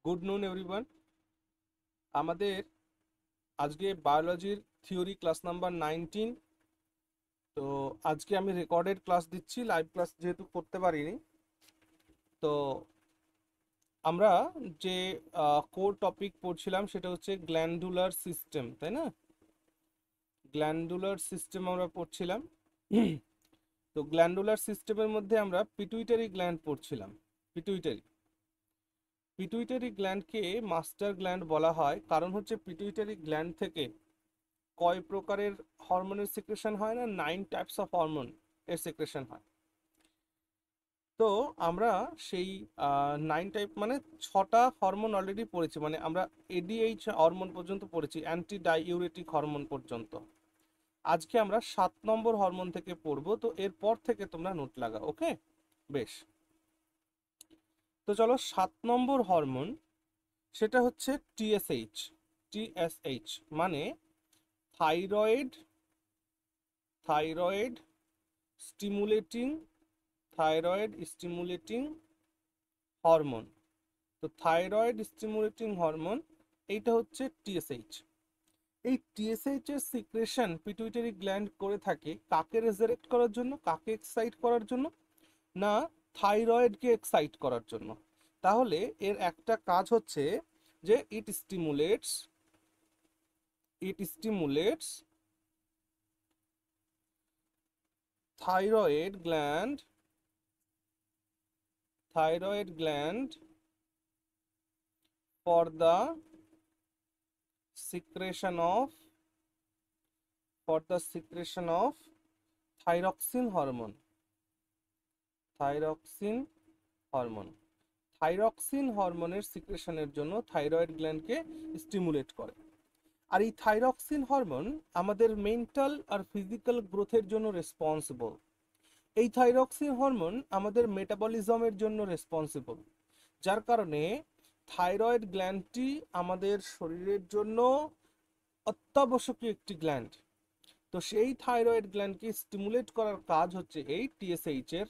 Good নুন everyone. আমাদের আজকে বায়োলজির থিওরি ক্লাস নাম্বার 19। তো আজকে আমি রেকর্ডেড ক্লাস দিচ্ছি, লাইভ ক্লাস যেহেতু করতে পারিনি। তো আমরা যে কোর টপিক পড়ছিলাম সেটা হচ্ছে গ্ল্যান্ডুলার সিস্টেম, তাই না? গ্ল্যান্ডুলার সিস্টেম আমরা পড়ছিলাম। তো গ্ল্যান্ডুলার সিস্টেমের মধ্যে আমরা পিটুইটারি গ্ল্যান্ড পড়ছিলাম। পিটুইটারি পিটুইটারি গ্ল্যান্ডকে মাস্টার গ্ল্যান্ড বলা হয়, কারণ হচ্ছে পিটুইটারি গ্ল্যান্ড থেকে কয় প্রকারের হরমোনের সিক্রেশন হয় না, 9 টাইপস অফ হরমোন এর সিক্রেশন হয়। তো আমরা সেই 9 টাইপ মানে 6টা হরমোন অলরেডি পড়েছি, মানে আমরা এডিএইচ হরমোন পর্যন্ত পড়েছি, অ্যান্টি ডাইউরেটিক হরমোন পর্যন্ত। আজকে আমরা 7 নম্বর হরমোন থেকে পড়বো, তো এরপর থেকে তোমরা নোট লাগাও, ওকে? বেশ, তো চলো 7 নম্বর হরমোন, সেটা হচ্ছে টিএসএইচ। টিএসএইচ মানে thyroid thyroid stimulating thyroid stimulating hormone. তো থাইরয়েড স্টিমুলেটিং হরমোন এইটা হচ্ছে টিএসএইচ। এই টিএসএইচ এর সিক্রেশন পিটুইটারি গ্ল্যান্ড করে থাকে কাকে রেজারেক্ট করার জন্য, কাকে এক্সাইট করার জন্য? না, থাইরয়েডকে এক্সাইট করার জন্য। তাহলে এর একটা কাজ হচ্ছে যে it stimulates thyroid gland for the secretion of thyroxine hormone. Thyroxine hormone সিক্রেশনের জন্য থাইরয়েড গ্ল্যান্ডকে স্টিমুলেট করে। আর এই থাইরক্সিন হরমোন আমাদের মেন্টাল আর ফিজিক্যাল গ্রোথের জন্য রেসপন্সিবল। এই থাইরক্সিন হরমোন আমাদের মেটাবলিজমের জন্য রেসপন্সিবল, যার কারণে থাইরয়েড গ্ল্যান্ডটি আমাদের শরীরের জন্য অত্যাবশ্যকীয় একটি গ্ল্যান্ড। তো সেই থাইরয়েড গ্ল্যান্ডকে স্টিমুলেট করার কাজ হচ্ছে এই টিএসএইচ এর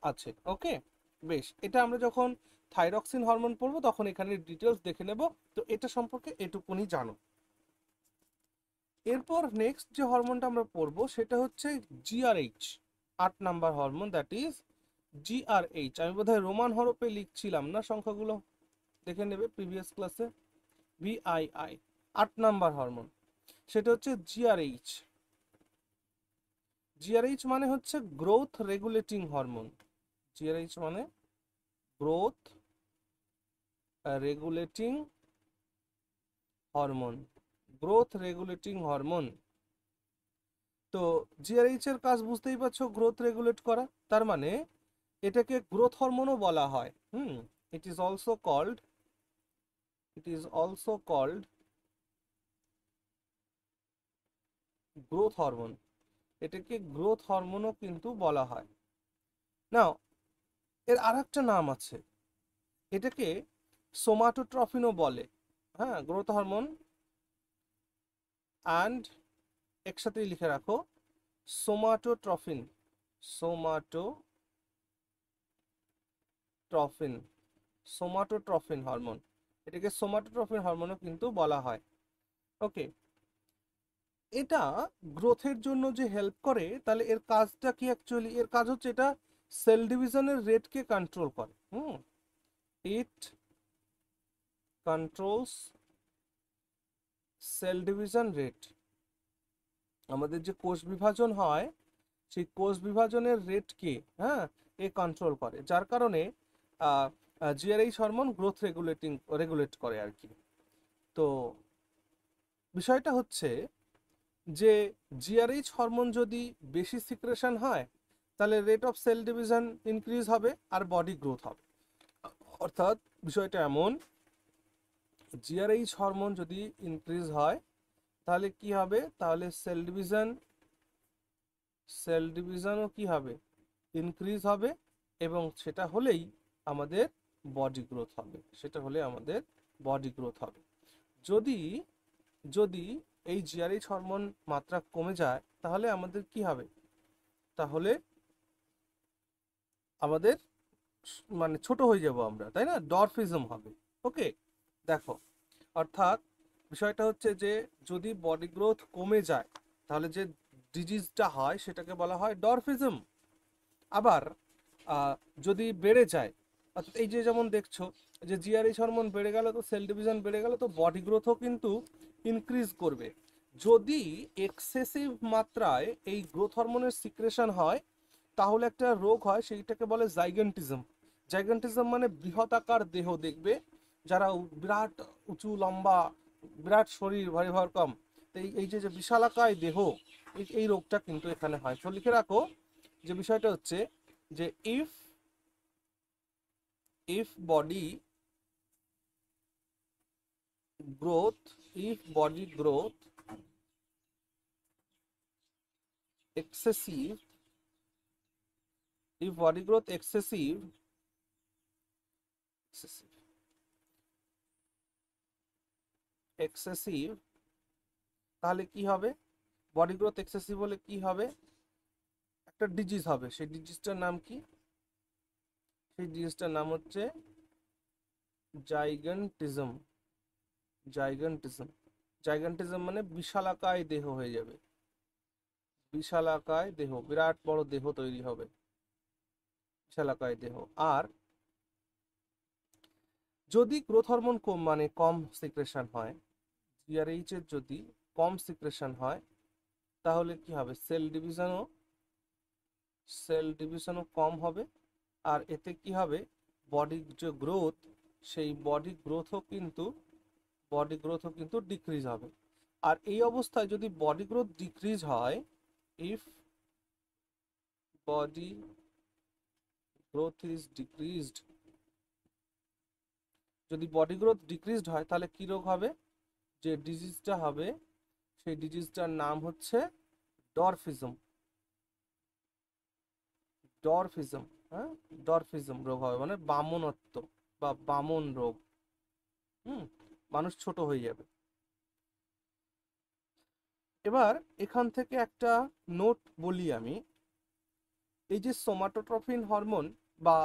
আছে, ওকে? বেশ, এটা আমরা যখন থাইরক্সিন হরমোন পড়বো তখন এখানে ডিটেলস দেখে নেব। তো এটা সম্পর্কে এটুকুনি জানো। এরপর নেক্সট যে হরমোনটা আমরা পড়বো সেটা হচ্ছে জিআরএইচ, 8 নাম্বার হরমোন, দ্যাট ইজ জিআরএইচ। আমি বোধহয় রোমান হরফে লিখছিলাম না, সংখ্যাগুলো দেখে নেবে প্রিভিয়াস ক্লাসে। ভিআইআই, 8 নাম্বার হরমোন, সেটা হচ্ছে জিআরএইচ। জিআরএইচ মানে হচ্ছে গ্রোথ রেগুলেটিং হরমোন। জিআরএইচ মানে growth regulating hormone, growth regulating hormone. তো জিআরএইচ এর কাজ বুঝতেই পারছো, গ্রোথ রেগুলেট করা। তার মানে এটাকে গ্রোথ হরমোনও বলা হয়। It is also called growth hormone. এটাকে গ্রোথ হরমোনও কিন্তু বলা হয়। নাও, এর আরেকটা নাম আছে, এটাকে সোমাটোট্রফিনও বলে। হ্যাঁ, গ্রোথ হরমোন অ্যান্ড একসাথেই লিখে রাখো সোমাটোট্রফিন। সোমাটোট্রফিন সোমাটোট্রফিন হরমোন, এটাকে সোমাটোট্রফিন হরমোনও কিন্তু বলা হয়, ওকে? এটা গ্রোথের জন্য যে হেল্প করে, তাহলে এর কাজটা কি? অ্যাকচুয়ালি এর কাজ হচ্ছে এটা সেল ডিভিশনের রেটকে কন্ট্রোল করে। ইট কন্ট্রোলস সেল ডিভিশন রেট। আমাদের যে কোষ বিভাজন হয় সেই কোষ বিভাজনের রেটকে, হ্যাঁ, এ কন্ট্রোল করে, যার কারণে জিআরএইচ হরমোন গ্রোথ রেগুলেট করে আর কি। তো বিষয়টা হচ্ছে যে জিআরএইচ হরমোন যদি বেশি সিক্রেশন হয় তাহলে rate of cell division increase হবে আর বডি গ্রোথ হবে। অর্থাৎ বিষয়টা এমন, জিআরএইচ হরমোন যদি ইনক্রিজ হয় তাহলে কি হবে? তাহলে সেল ডিভিশনও কি হবে? ইনক্রিজ হবে, এবং সেটা হলেই আমাদের বডি গ্রোথ হবে। যদি যদি এই জিআরএইচ হরমোন মাত্রা কমে যায় তাহলে আমাদের কি হবে? তাহলে আমাদের মানে ছোট হয়ে যাব আমরা, তাই না? ডরফিজম হবে, ওকে? দেখো, অর্থাৎ বিষয়টা হচ্ছে যে যদি বডি গ্রোথ কমে যায় তাহলে যে ডিজিজটা হয় সেটাকে বলা হয় ডরফিজম। আবার আহ, যদি বেড়ে যায়, অর্থাৎ এই যে যেমন দেখছো যে জিআরএইচ হরমোন বেড়ে গেল তো সেল ডিভিশন বেড়ে গেল তো বডি গ্রোথও কিন্তু ইনক্রিজ করবে। যদি এক্সেসিভ মাত্রায় এই গ্রোথ হরমোনের সিক্রেশন হয় তাহলে একটা রোগ হয়, সেইটাকে বলে জাইগেন্টিজম। জাইগেন্টিজম মানে বৃহদাকার দেহ, দেখবে যারা বিরাট উঁচু লম্বা, বিরাট শরীর, ভারী ভরকম, এই এই যে যে বিশালাকায় দেহ, এই রোগটা কিন্তু এখানে হয়। তো লিখে রাখো যে বিষয়টা হচ্ছে যে if body growth, if body growth excessive, if body growth excessive, excessive, তাহলে কি হবে? বডি গ্রোথ এক্সেসিভ হলে কি হবে? একটা ডিজিজ হবে। সেই ডিজিজটার নাম কি? সেই ডিজিজটার নাম হচ্ছে জাইগেন্টিজম। জাইগেন্টিজম, জাইগেন্টিজম মানে বিশালাকায় দেহ হয়ে যাবে। বিশালাকায় দেহ, বিরাট বড় দেহ তৈরি হবে, বিশালাকায় দেহ। আর যদি গ্রোথ হরমোন কম মানে কম সিক্রেশন হয়, জিআরএইচ এর যদি কম সিক্রেশন হয় তাহলে কি হবে? সেল ডিভিশনও কম হবে। আর এতে কি হবে? বডি যে গ্রোথ, সেই বডি গ্রোথও কিন্তু ডিক্রিজ হবে। আর এই অবস্থায় যদি বডি গ্রোথ ডিক্রিজ হয়, if body growth is decreased, যদি বডি গ্রোথ ডিক্রিজড হয় তাহলে কি রোগ হবে? যে ডিজিজটা হবে সেই ডিজিজটার নাম হচ্ছে ডরফিজম। ডরফিজম, হ্যাঁ, ডরফিজম রোগ হবে, মানে বামনত্ব বা বামন রোগ। হুম, মানুষ ছোট হয়ে যাবে। এবার এখান থেকে একটা নোট বলি আমি, এই যে সোমাটোট্রফিন হরমোন বা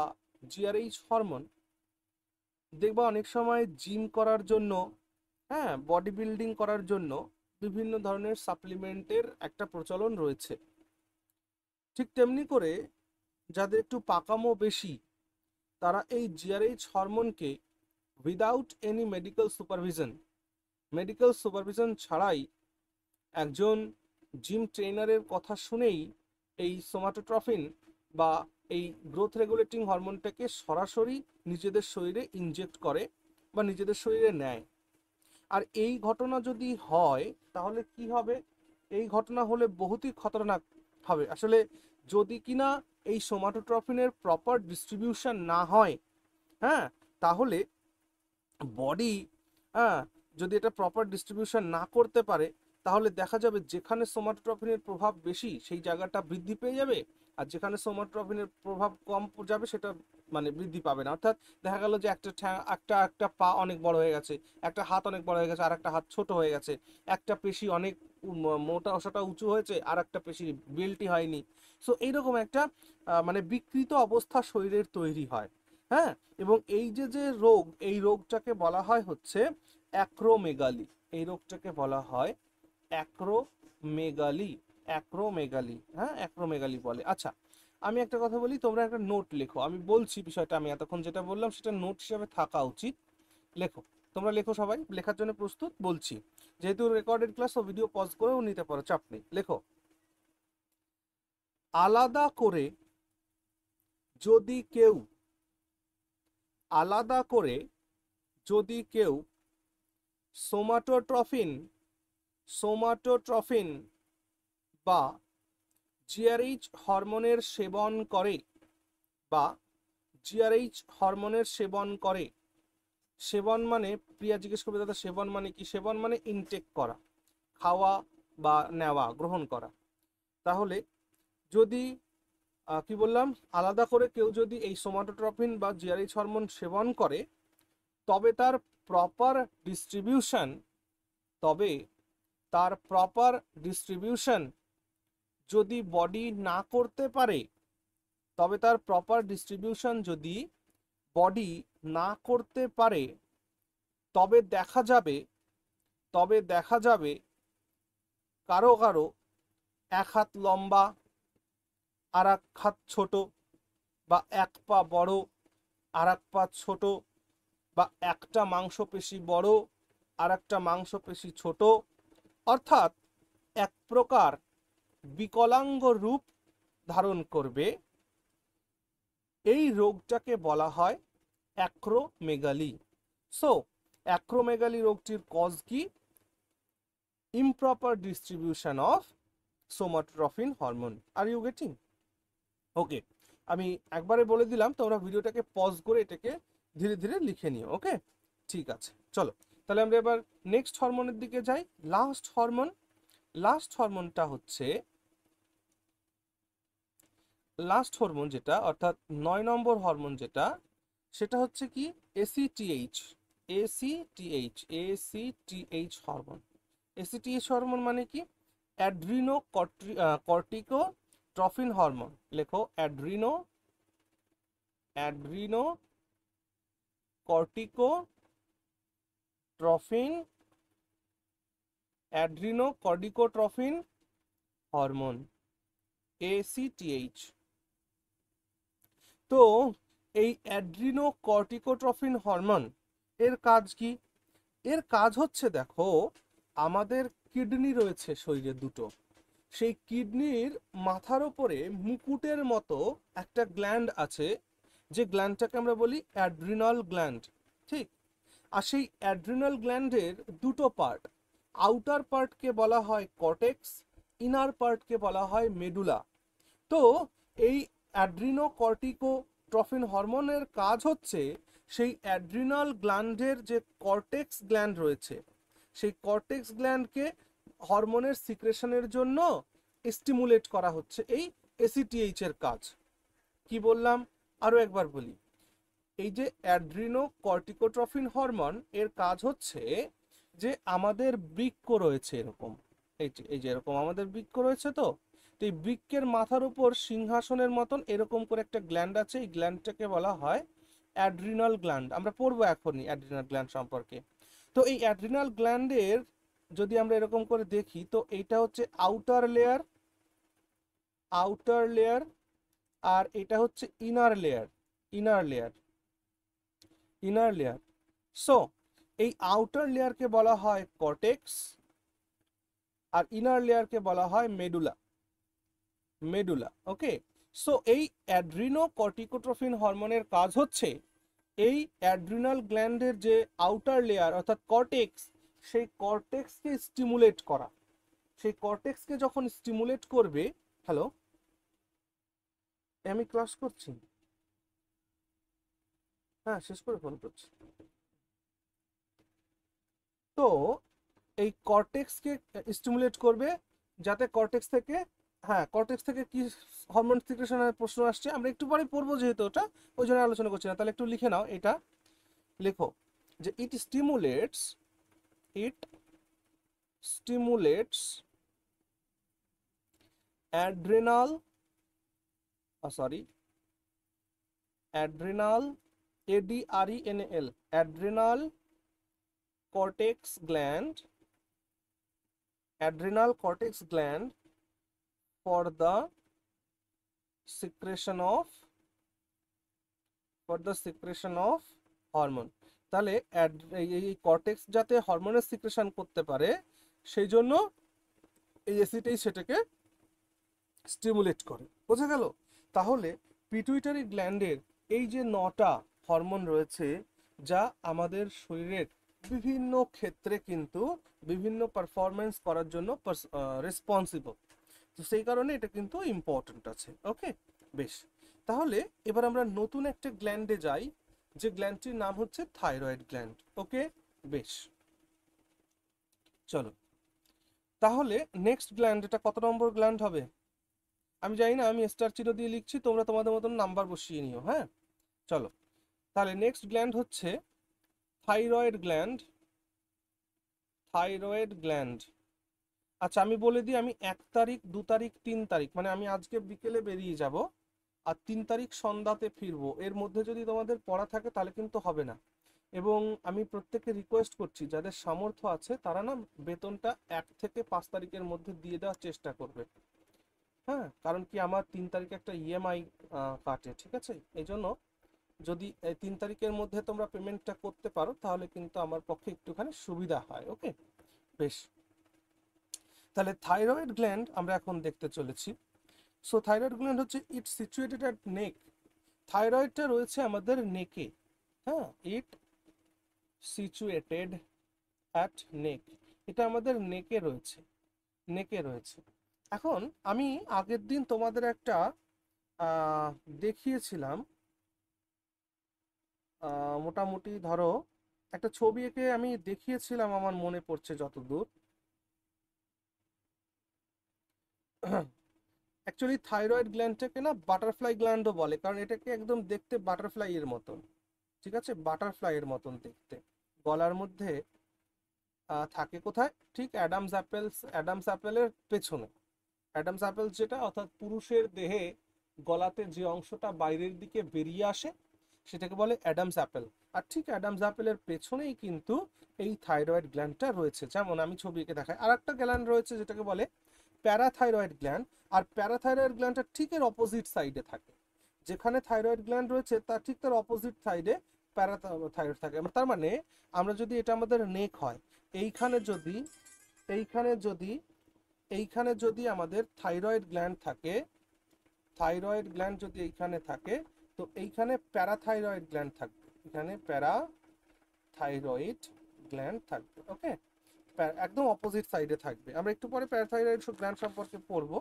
জিআরএইচ হরমোন, দেখবা অনেক সময় জিম করার জন্য, হ্যাঁ, বডি বিল্ডিং করার জন্য বিভিন্ন ধরনের সাপ্লিমেন্টের একটা প্রচলন রয়েছে। ঠিক তেমনি করে যাদের একটু পাকামো বেশি তারা এই জিআরএইচ হরমোনকে উইদাউট এনি মেডিকেল সুপারভিশন ছাড়াই একজন জিম ট্রেনারের কথা শুনেই এই সোমাটোট্রফিন বা এই গ্রোথ রেগুলেটিং হরমোনটাকে সরাসরি নিজেদের শরীরে ইনজেক্ট করে বা নিজেদের শরীরে নেয়। আর এই ঘটনা যদি হয় তাহলে কি হবে? এই ঘটনা হলে বহুতই খতরনাক হবে আসলে। যদি কিনা এই সোমাটোট্রফিনের প্রপার ডিস্ট্রিবিউশন না হয়, হ্যাঁ, তাহলে বডি, হ্যাঁ, যদি এটা প্রপার ডিস্ট্রিবিউশন না করতে পারে তাহলে দেখা যাবে যেখানে সোমাটোট্রফিনের প্রভাব বেশি সেই জায়গাটা বৃদ্ধি পেয়ে যাবে, আর যেখানে সোমাটোট্রফিনের প্রভাব কম যাবে সেটা মানে বৃদ্ধি পাবে না। অর্থাৎ দেখা গেল যে একটা একটা পা অনেক বড় হয়ে গেছে, একটা হাত অনেক বড় হয়ে গেছে, আর একটা হাত ছোট হয়ে গেছে, একটা পেশি অনেক মোটা ওসাটা উঁচু হয়েছে, আর একটা পেশি বেল্টই হয়নি। সো এইরকম একটা মানে বিকৃত অবস্থা শরীরের তৈরি হয়। হ্যাঁ, এবং এই যে যে রোগ, এই রোগটাকে বলা হয় হচ্ছে অ্যাক্রোমেগালি। এই রোগটাকে বলা হয় অ্যাক্রোমেগালি। অ্যাক্রোমেগালি, হ্যাঁ, অ্যাক্রোমেগালি বলে। আচ্ছা, আমি একটা কথা বলি, তোমরা একটা নোট লেখো। আমি বলছি বিষয়টা, আমি এতক্ষণ যেটা বললাম সেটা নোট হিসেবে থাকা উচিত। লেখো, তোমরা লেখো, সবাই লেখার জন্য প্রস্তুত? বলছি, যেহেতু রেকর্ডেড ক্লাস ও ভিডিও পজ করেও নিতে পারো, চাপ নেই। লেখো, আলাদা করে যদি কেউ, আলাদা করে যদি কেউ সোমাটোট্রফিন, সোমাটোট্রফিন বা জিআরএইচ হরমোনের সেবন করে, বা জিআরএইচ হরমোনের সেবন করে, সেবন মানে, প্রিয়া জিজ্ঞেস করবে দাদা সেবন মানে কি? সেবন মানে ইনটেক করা, খাওয়া বা নেওয়া, গ্রহণ করা। তাহলে যদি কি বললাম, আলাদা করে কেউ যদি এই সোমাটোট্রফিন বা জিআরএইচ হরমোন সেবন করে তবে তার প্রপার ডিস্ট্রিবিউশন, তবে তার প্রপার ডিস্ট্রিবিউশন যদি বডি না করতে পারে, তবে তার প্রপার ডিস্ট্রিবিউশন যদি বডি না করতে পারে তবে দেখা যাবে কারো কারো এক হাত লম্বা আর এক হাত ছোট, বা এক পা বড় আর এক পা ছোট, বা একটা মাংসপেশি বড় আর একটা মাংসপেশি ছোট, অর্থাৎ এক প্রকার বিকলাঙ্গ রূপ ধারণ করবে। এই রোগটাকে বলা হয় অ্যাক্রোমেগালি। সো অ্যাক্রোমেগালি রোগটির কজ কি? Improper distribution of somatotrophin hormone. Are you getting? Okay, আমি একবারে বলে দিলাম, তোমরা ভিডিওটাকে পজ করে এটাকে ধীরে ধীরে লিখে নিও। ওকে, ঠিক আছে, চলো তাহলে আমরা এবার নেক্সট হরমোনের দিকে যাই। লাস্ট হরমোনটা হচ্ছে, লাস্ট হরমোন যেটা, অর্থাৎ 9 নম্বর হরমোন যেটা, সেটা হচ্ছে কি? ACTH. ACTH hormone. ACTH hormone মানে কি? Adreno corticotrophin hormone. লেখো অ্যাড্রিনো কর্টিকোট্রফিন হরমোন, ACTH। তো এই অ্যাড্রিনো কর্টিকোট্রফিন হরমোন এর কাজ কি? এর কাজ হচ্ছে, দেখো আমাদের কিডনি রয়েছে শরীরে দুটো, সেই কিডনির মাথার উপরে মুকুটের মতো একটা গ্ল্যান্ড আছে, যে গ্ল্যান্ডটাকে আমরা বলি অ্যাড্রিনাল গ্ল্যান্ড, ঠিক? আর সেই অ্যাড্রিনাল গ্ল্যান্ডের দুটো পার্ট, আউটার পার্টকে বলা হয় কর্টেক্স, ইনার পার্টকে বলা হয় মেডুলা। তো এই অ্যাড্রিনো কর্টিকোট্রফিন হরমোনের কাজ হচ্ছে সেই অ্যাড্রিনাল গ্ল্যান্ডের যে কর্টেক্স গ্ল্যান্ড রয়েছে, সেই কর্টেক্স গ্ল্যান্ডকে হরমোনের সিক্রেশনের জন্য স্টিমুলেট করা হচ্ছে এই এসিটিএইচ এর কাজ। কি বললাম? আরো একবার বলি, এই যে অ্যাড্রিনো কর্টিকোট্রফিন হরমোন এর কাজ হচ্ছে যে আমাদের বৃক্ক রয়েছে এরকম, এই যে এরকম আমাদের বৃক্ক রয়েছে, তো এই বৃক্কের মাথার উপর সিংহাসনের মতন এরকম করে একটা গ্ল্যান্ড আছে, এই গ্ল্যান্ডটাকে বলা হয় অ্যাড্রিনাল গ্ল্যান্ড। আমরা পড়বো এখনই অ্যাড্রিনাল গ্ল্যান্ড সম্পর্কে। তো এই অ্যাড্রিনাল গ্ল্যান্ডের যদি আমরা এরকম করে দেখি, তো এইটা হচ্ছে আউটার লেয়ার, আর এটা হচ্ছে ইনার লেয়ার। সো এই আউটার লেয়ারকে বলা হয় কর্টেক্স, আর ইনার লেয়ারকে বলা হয় মেডুলা। ওকে, সো এই অ্যাড্রিনো কর্টিকোট্রফিন হরমোনের কাজ হচ্ছে এই অ্যাড্রিনাল গ্ল্যান্ডের যে আউটার লেয়ার অর্থাৎ কর্টেক্স, সেই কর্টেক্সকে স্টিমুলেট করা। সেই কর্টেক্সকে যখন স্টিমুলেট করবে, হ্যালো, আমি ক্লাস করছি, হ্যাঁ শেষ করে ফোন করছি। তো এই কর্টেক্সকে স্টিমুলেট করবে, যাতে কর্টেক্স থেকে, হ্যাঁ কর্টেক্স থেকে কি হরমোন সিক্রেশনের প্রশ্ন আসছে, আমরা একটু পরে পড়বো যেহেতু ওটা, ওই জন্য আলোচনা করছি না। তাহলে একটু লিখে নাও, এটা লেখো যে it stimulates adrenal ADRENAL adrenal cortex gland for the secretion of hormone। তাহলে এই কর্টেক্স যাতে হরমোনের সিক্রেশন করতে পারে, সেই জন্য এই এসিটাই সেটাকে স্টিমুলেট করে। বোঝা গেল? তাহলে পিটুইটারি গ্ল্যান্ডের এই যে 9টা হরমোন রয়েছে, যা আমাদের শরীরের বিভিন্ন ক্ষেত্রে কিন্তু বিভিন্ন পারফরমেন্স করার জন্য রেসপন্সিবল, তো সেই কারণে এটা কিন্তু ইম্পর্টেন্ট আছে। ওকে, বেশ, তাহলে এবার আমরা নতুন একটা গ্ল্যান্ডে যাই, যে গ্ল্যান্ডটির নাম হচ্ছে থাইরয়েড গ্ল্যান্ড। ওকে, বেশ, চলো তাহলে নেক্সট গ্ল্যান্ড, এটা কত নম্বর গ্ল্যান্ড হবে আমি জানি না, আমি স্টার চিহ্ন দিয়ে লিখছি, তোমরা তোমাদের মতন নাম্বার বসিয়ে নিও। হ্যাঁ, চলো তাহলে নেক্সট গ্ল্যান্ড হচ্ছে থাইরয়েড গ্ল্যান্ড। আচ্ছা আমি বলে দিই, আমি 1 তারিখ 2 তারিখ 3 তারিখ, মানে আমি আজকে বিকেলে বেরিয়ে যাব আর 3 তারিখ সন্ধ্যাতে ফিরবো, এর মধ্যে যদি তোমাদের পড়া থাকে তাহলে কিন্তু হবে না। এবং আমি প্রত্যেককে রিকোয়েস্ট করছি যাদের সামর্থ্য আছে তারা না বেতনটা 1 থেকে 5 তারিখের মধ্যে দিয়ে দেওয়ার চেষ্টা করবে। হ্যাঁ, কারণ কি আমার 3 তারিখে একটা ইএমআই কাটে, ঠিক আছে? এই জন্য যদি 3 তারিখের মধ্যে তোমরা পেমেন্টটা করতে পারো তাহলে কিন্তু আমার পক্ষে একটুখানি সুবিধা হয়। ওকে, বেশ। তাহলে থাইরয়েড গ্ল্যান্ড আমরা এখন দেখতে চলেছি। সো থাইরয়েড গ্ল্যান্ড হচ্ছে ইট সিচুয়েটেড অ্যাট নেক। থাইরয়েডটা রয়েছে আমাদের নেকে। হ্যাঁ, ইট সিচুয়েটেড অ্যাট নেক, এটা আমাদের নেকে রয়েছে, নেকে রয়েছে। এখন আমি আগের দিন তোমাদের একটা আহ, দেখিয়েছিলাম, মোটামুটি ধরো একটা ছবি এঁকে আমি দেখিয়েছিলাম, আমার মনে পড়ছে যতদূর। অ্যাকচুয়ালি থাইরয়েড গ্ল্যান্ডটাকে না বাটারফ্লাই গ্ল্যান্ডও বলে, কারণ এটাকে একদম দেখতে বাটারফ্লাই এর মতন, ঠিক আছে? বাটারফ্লাই এর মতন দেখতে। গলার মধ্যে থাকে কোথায়? ঠিক অ্যাডামস অ্যাপেলের পেছনে। অ্যাডামস অ্যাপেল যেটা, অর্থাৎ পুরুষের দেহে গলাতে যে অংশটা বাইরের দিকে বেরিয়ে আসে সেটাকে বলে অ্যাডামস অ্যাপেল। আর ঠিক অ্যাডামস অ্যাপেলের পেছনেই কিন্তু এই থাইরয়েড গ্ল্যান্ডটা রয়েছে। যেমন আমি ছবি এঁকে দেখাই, আর একটা গ্ল্যান্ড রয়েছে যেটাকে বলে প্যারাথাইরয়েড গ্ল্যান্ড। আর প্যারাথাইরয়েড গ্ল্যান্ডটা ঠিক এর অপোজিট সাইডে থাকে। যেখানে থাইরয়েড গ্ল্যান্ড রয়েছে তার ঠিক তার অপোজিট সাইডে প্যারাথাইরয়েড থাকে। তার মানে আমরা যদি, এটা আমাদের নেক হয়, এইখানে যদি এইখানে যদি এইখানে যদি আমাদের থাইরয়েড গ্ল্যান্ড থাকে, থাইরয়েড গ্ল্যান্ড যদি এইখানে থাকে, তো এইখানে প্যারাথাইরয়েড গ্ল্যান্ড থাকবে, এখানে প্যারাথাইরয়েড গ্ল্যান্ড থাকবে। ওকে, একদম অপোজিট সাইডে থাকবে। আমরা একটু পরে প্যারাথাইরয়েড গ্ল্যান্ড সম্পর্কে পড়বো।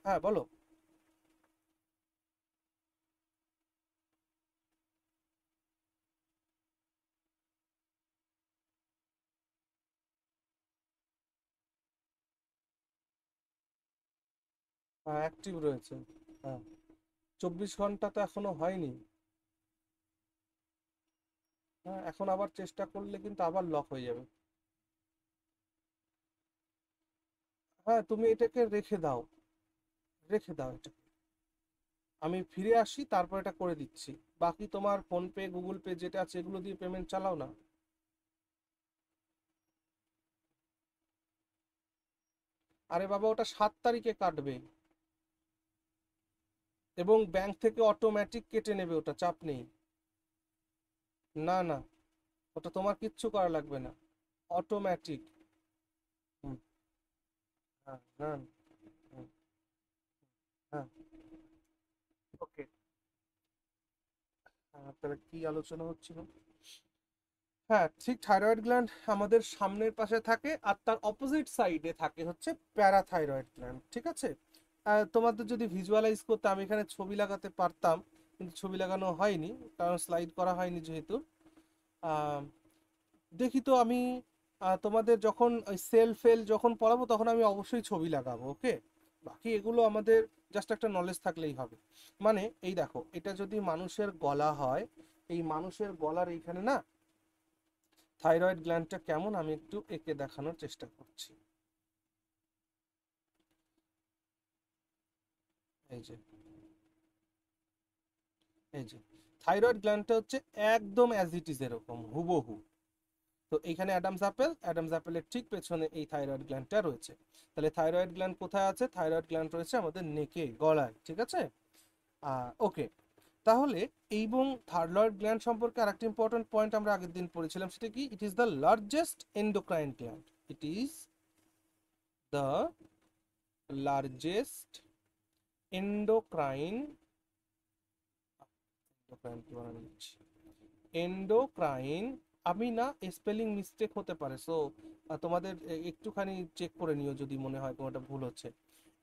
হ্যাঁ, বলো। হ্যাঁ, অ্যাক্টিভ রয়েছে। হ্যাঁ, 24 ঘন্টা তো এখনো হয়নি। হ্যাঁ, এখন আবার চেষ্টা করলে কিন্তু আবার লক হয়ে যাবে। হ্যাঁ, তুমি এটাকে রেখে দাও, রেখে দাও এটা। আমি ফিরে আসি, তারপর এটা করে দিচ্ছি। বাকি তোমার ফোনপে, গুগল পে যেটা আছে এগুলো দিয়ে পেমেন্ট চালাও না। আরে বাবা, ওটা 7 তারিখে কাটবে এবং ব্যাংক থেকে অটোমেটিক কেটে নেবে, ওটা চাপ নেই। না না, ওটা তোমার কিচ্ছু করা লাগবে না, অটোমেটিক। হুম। হ্যাঁ, না না, হুম, হ্যাঁ। ওকে, তাহলে কি আলোচনা হচ্ছিল? হ্যাঁ, ঠিক থাইরয়েড গ্ল্যান্ড আমাদের সামনের পাশে থাকে, আর তার অপোজিট সাইডে থাকে হচ্ছে প্যারাথাইরয়েড গ্ল্যান্ড, ঠিক আছে? তোমাদের যদি ভিজুয়ালাইজ করতে আমি এখানে ছবি লাগাতে পারতাম, কিন্তু ছবি লাগানো হয়নি, কারণ স্লাইড করা হয়নি যেহেতু। আহ, দেখি তো আমি তোমাদের যখন ওই সেল ফেল যখন পড়াবো তখন আমি অবশ্যই ছবি লাগাবো। ওকে, বাকি এগুলো আমাদের জাস্ট একটা নলেজ থাকলেই হবে। মানে এই দেখো, এটা যদি মানুষের গলা হয়, এই মানুষের গলার এইখানে না থাইরয়েড গ্ল্যান্ডটা কেমন আমি একটু এঁকে দেখানোর চেষ্টা করছি। এই যে, এই যে থাইরয়েড গ্ল্যান্ডটা হচ্ছে একদম অ্যাজ ইট ইজ এরকম হুবহু। তো এইখানে অ্যাডামস অ্যাপেল, অ্যাডামস অ্যাপেলের ঠিক পেছনে এই থাইরয়েড গ্ল্যান্ডটা রয়েছে। তাহলে থাইরয়েড গ্ল্যান্ড কোথায় আছে? থাইরয়েড গ্ল্যান্ড রয়েছে আমাদের নেকে, গলায়, ঠিক আছে? ওকে, তাহলে এবং থাইরয়েড গ্ল্যান্ড সম্পর্কে আরেকটা ইম্পর্টেন্ট পয়েন্ট আমরা আগের দিন পড়েছিলাম, সেটা কি? It is the largest endocrine gland. It is the largest endocrine, endocrine, আমি না স্পেলিং মিস্টেক হতে পারে, সো তোমাদের একটুখানি চেক করে নিও যদি মনে হয় কোনোটা ভুল হচ্ছে।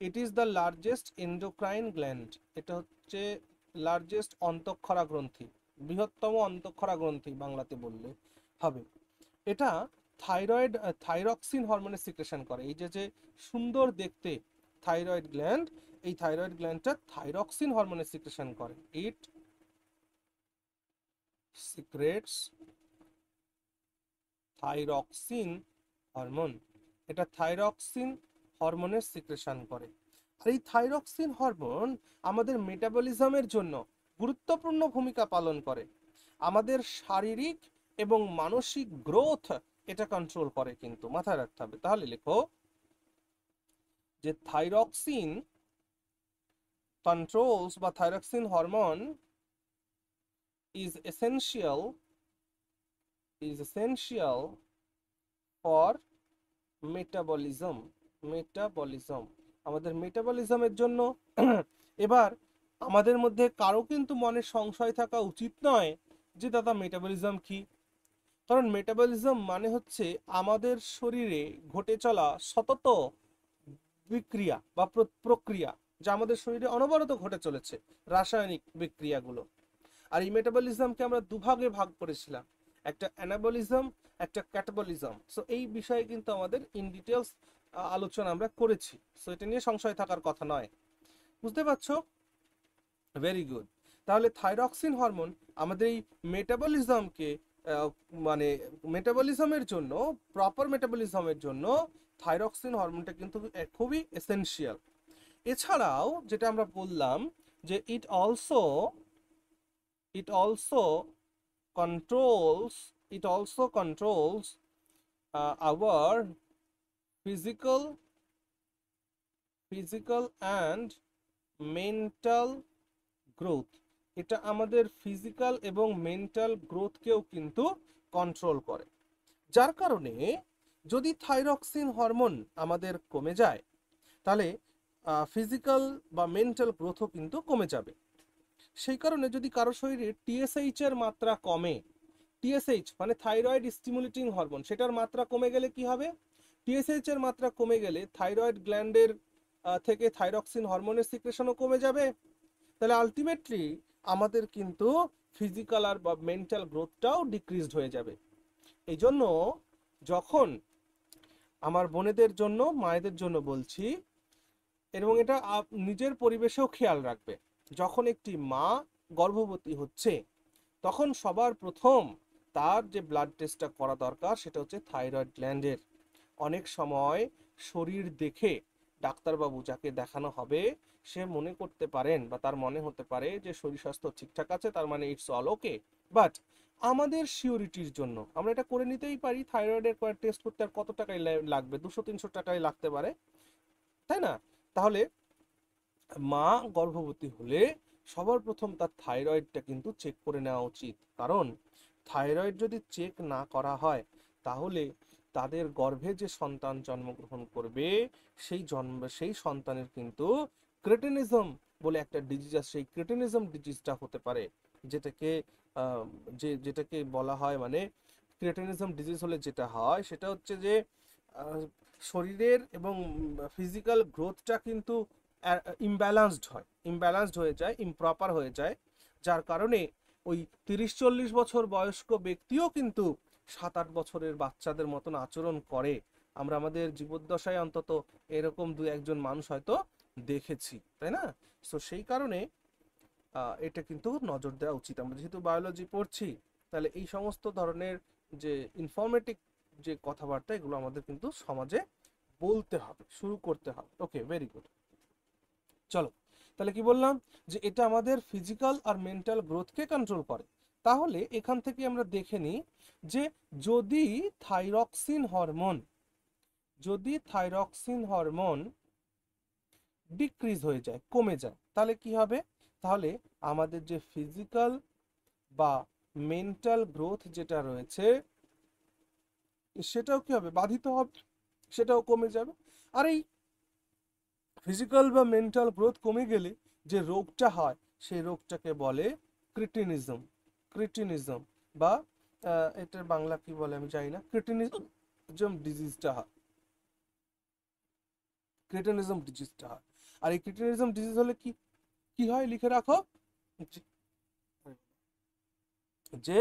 It is the largest endocrine gland, এটা হচ্ছে লার্জেস্ট অন্তঃক্ষরা গ্রন্থি, বৃহত্তম অন্তঃক্ষরা গ্রন্থি বাংলাতে বললে হবে। এটা থাইরয়েড, থাইরক্সিন হরমোনের সিক্রেশন করে। এই যে যে সুন্দর দেখতে থাইরয়েড গ্ল্যান্ড, এই থাইরয়েড গ্ল্যান্ডটা থাইরক্সিন হরমোনের সিক্রেশন করে। ইট সিক্রেটস থাইরক্সিন হরমোন, এটা থাইরক্সিন হরমোনের সিক্রেশন করে। আর এই থাইরক্সিন হরমোন আমাদের মেটাবলিজমের জন্য গুরুত্বপূর্ণ ভূমিকা পালন করে। আমাদের শারীরিক এবং মানসিক গ্রোথ এটা কন্ট্রোল করে, কিন্তু মাথায় রাখতে হবে। তাহলে লেখো যে থাইরক্সিন কন্ট্রোলস বা thyroxine hormone is essential for metabolism. আমাদের মেটাবলিজমের জন্য। এবার আমাদের মধ্যে কারো কিন্তু মনে সংশয় থাকা উচিত নয় যে দাদা মেটাবলিজম কি। কারণ মেটাবলিজম মানে হচ্ছে আমাদের শরীরে ঘটে চলা সতত বিক্রিয়া বা প্রক্রিয়া, যা আমাদের শরীরে অনবরত ঘটে চলেছে, রাসায়নিক বিক্রিয়াগুলো। আর এই মেটাবলিজমকে আমরা দুভাগে ভাগ করেছিলাম, একটা অ্যানাবলিজম, একটা ক্যাটাবলিজম। সো এই বিষয়ে কিন্তু আমাদের ইন ডিটেলস আলোচনা আমরা করেছি। সো এটা নিয়ে সংশয় থাকার কথা নয়। বুঝতে পারছো? Very good. তাহলে থাইরক্সিন হরমোন আমাদের এই মেটাবলিজমকে মানে মেটাবলিজমের জন্য, প্রপার মেটাবলিজমের জন্য থাইরক্সিন হরমোনটা কিন্তু খুবই এসেনশিয়াল। এছাড়াও যেটা আমরা বললাম যে it also controls our physical and mental growth. এটা আমাদের ফিজিক্যাল এবং মেন্টাল গ্রোথকেও কিন্তু কন্ট্রোল করে। যার কারণে যদি থাইরক্সিন হরমোন আমাদের কমে যায়, তাহলে ফিজিক্যাল বা মেন্টাল গ্রোথও কিন্তু কমে যাবে। সেই কারণে যদি কারো শরীরে টিএসএইচ এর মাত্রা কমে, টিএসএইচ মানে থাইরয়েড স্টিমুলেটিং হরমোন, সেটার মাত্রা কমে গেলে কি হবে? টিএসএইচ এর মাত্রা কমে গেলে থাইরয়েড গ্ল্যান্ডের থেকে থাইরক্সিন হরমোনের সিক্রেশনও কমে যাবে। তাহলে আলটিমেটলি আমাদের কিন্তু ফিজিক্যাল আর বা মেন্টাল গ্রোথটাও ডিক্রিজড হয়ে যাবে। এই জন্য যখন আমার বোনেদের জন্য, মায়েদের জন্য বলছি, এবং এটা নিজের পরিবেশেও খেয়াল রাখবে, যখন একটি মা গর্ভবতী হচ্ছে তখন সবার প্রথম তার যে ব্লাড টেস্টটা করা দরকার সেটা হচ্ছে থাইরয়েড গ্ল্যান্ডের। অনেক সময় শরীর দেখে ডাক্তারবাবু যাকে দেখানো হবে সে মনে করতে পারেন বা তার মনে হতে পারে যে শরীর স্বাস্থ্য ঠিকঠাক আছে, তার মানে ইটস অল ওকে। বাট আমাদের সিওরিটির জন্য আমরা এটা করে নিতেই পারি। থাইরয়েডের টেস্ট করতে আর কত টাকাই লাগবে? 200-300 টাকাই লাগতে পারে, তাই না? তাহলে মা গর্ভবতী হলে সবার প্রথম তার থাইরয়েডটা কিন্তু চেক করে নেওয়া উচিত। কারণ থাইরয়েড যদি চেক না করা হয় তাহলে তাদের গর্ভে যে সন্তান জন্মগ্রহণ করবে সেই সন্তানের কিন্তু ক্রেটিনিজম বলে একটা ডিজিজ আছে, সেই ক্রেটিনিজম ডিজিজটা হতে পারে, যেটাকে যেটাকে বলা হয়, মানে ক্রেটিনিজম ডিজিজ হলে যেটা হয় সেটা হচ্ছে যে শরীরের এবং ফিজিক্যাল গ্রোথটা কিন্তু ইমব্যালেন্সড হয়ে যায়, ইমপ্রপার হয়ে যায়, যার কারণে ওই 30-40 বছর বয়স্ক ব্যক্তিও কিন্তু 7-8 বছরের বাচ্চাদের মতন আচরণ করে। আমরা আমাদের জীবদ্দশায় অন্তত এরকম 2-1 মানুষ হয়তো দেখেছি, তাই না? সো সেই কারণে এটা কিন্তু নজর দেওয়া উচিত। আমরা যেহেতু বায়োলজি পড়ছি, তাহলে এই সমস্ত ধরনের যে ইনফরমেটিভ যে কথাবার্তা, এগুলো আমাদের কিন্তু সমাজে বলতে হবে, শুরু করতে হবে। ওকে, ভেরি গুড। চলো, তাহলে কি বললাম যে এটা আমাদের ফিজিক্যাল আর মেন্টাল গ্রোথকে কন্ট্রোল করে। তাহলে এখান থেকে আমরা দেখে নিই যে যদি থাইরক্সিন হরমোন ডিক্রিজ হয়ে যায়, কমে যায়, তাহলে কি হবে? তাহলে আমাদের যে ফিজিক্যাল বা মেন্টাল গ্রোথ যেটা রয়েছে সেটাও কি হবে? বাধিত হবে, সেটাও কমে যাবে। আর এই ফিজিক্যাল বা মেন্টাল গ্রোথ কমে গেলে যে রোগটা হয় সেই রোগটাকে বলে ক্রিটিনিজম বা এটার বাংলা কি বলে আমি জানি না, ক্রিটিনিজম ডিজিজটা হয়। আর এই ক্রিটিনিজম ডিজিজ হলে কি কি হয় লিখে রাখো, যে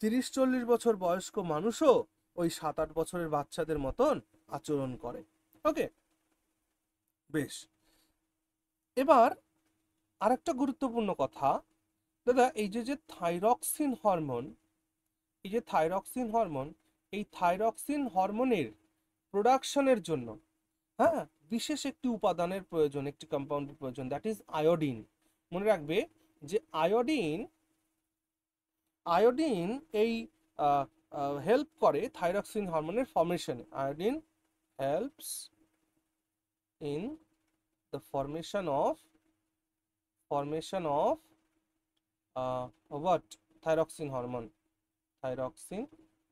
30-40 বছর বয়স্ক মানুষও ওই 7-8 বছরের বাচ্চাদের মতন আচরণ করে। ওকে, বেশ। এবার আরেকটা গুরুত্বপূর্ণ কথা, দাদা এই যে থাইরক্সিন হরমোন, এই থাইরক্সিন হরমোনের প্রোডাকশনের জন্য, হ্যাঁ, বিশেষ একটি উপাদানের প্রয়োজন, একটি কম্পাউন্ডের প্রয়োজন, দ্যাট ইজ আয়োডিন। মনে রাখবে যে আয়োডিন এই হেল্প করে থাইরক্সিন হরমোনের ফর্মেশনে। Iodine helps in the formation of what thyroxine hormone. Thyroxine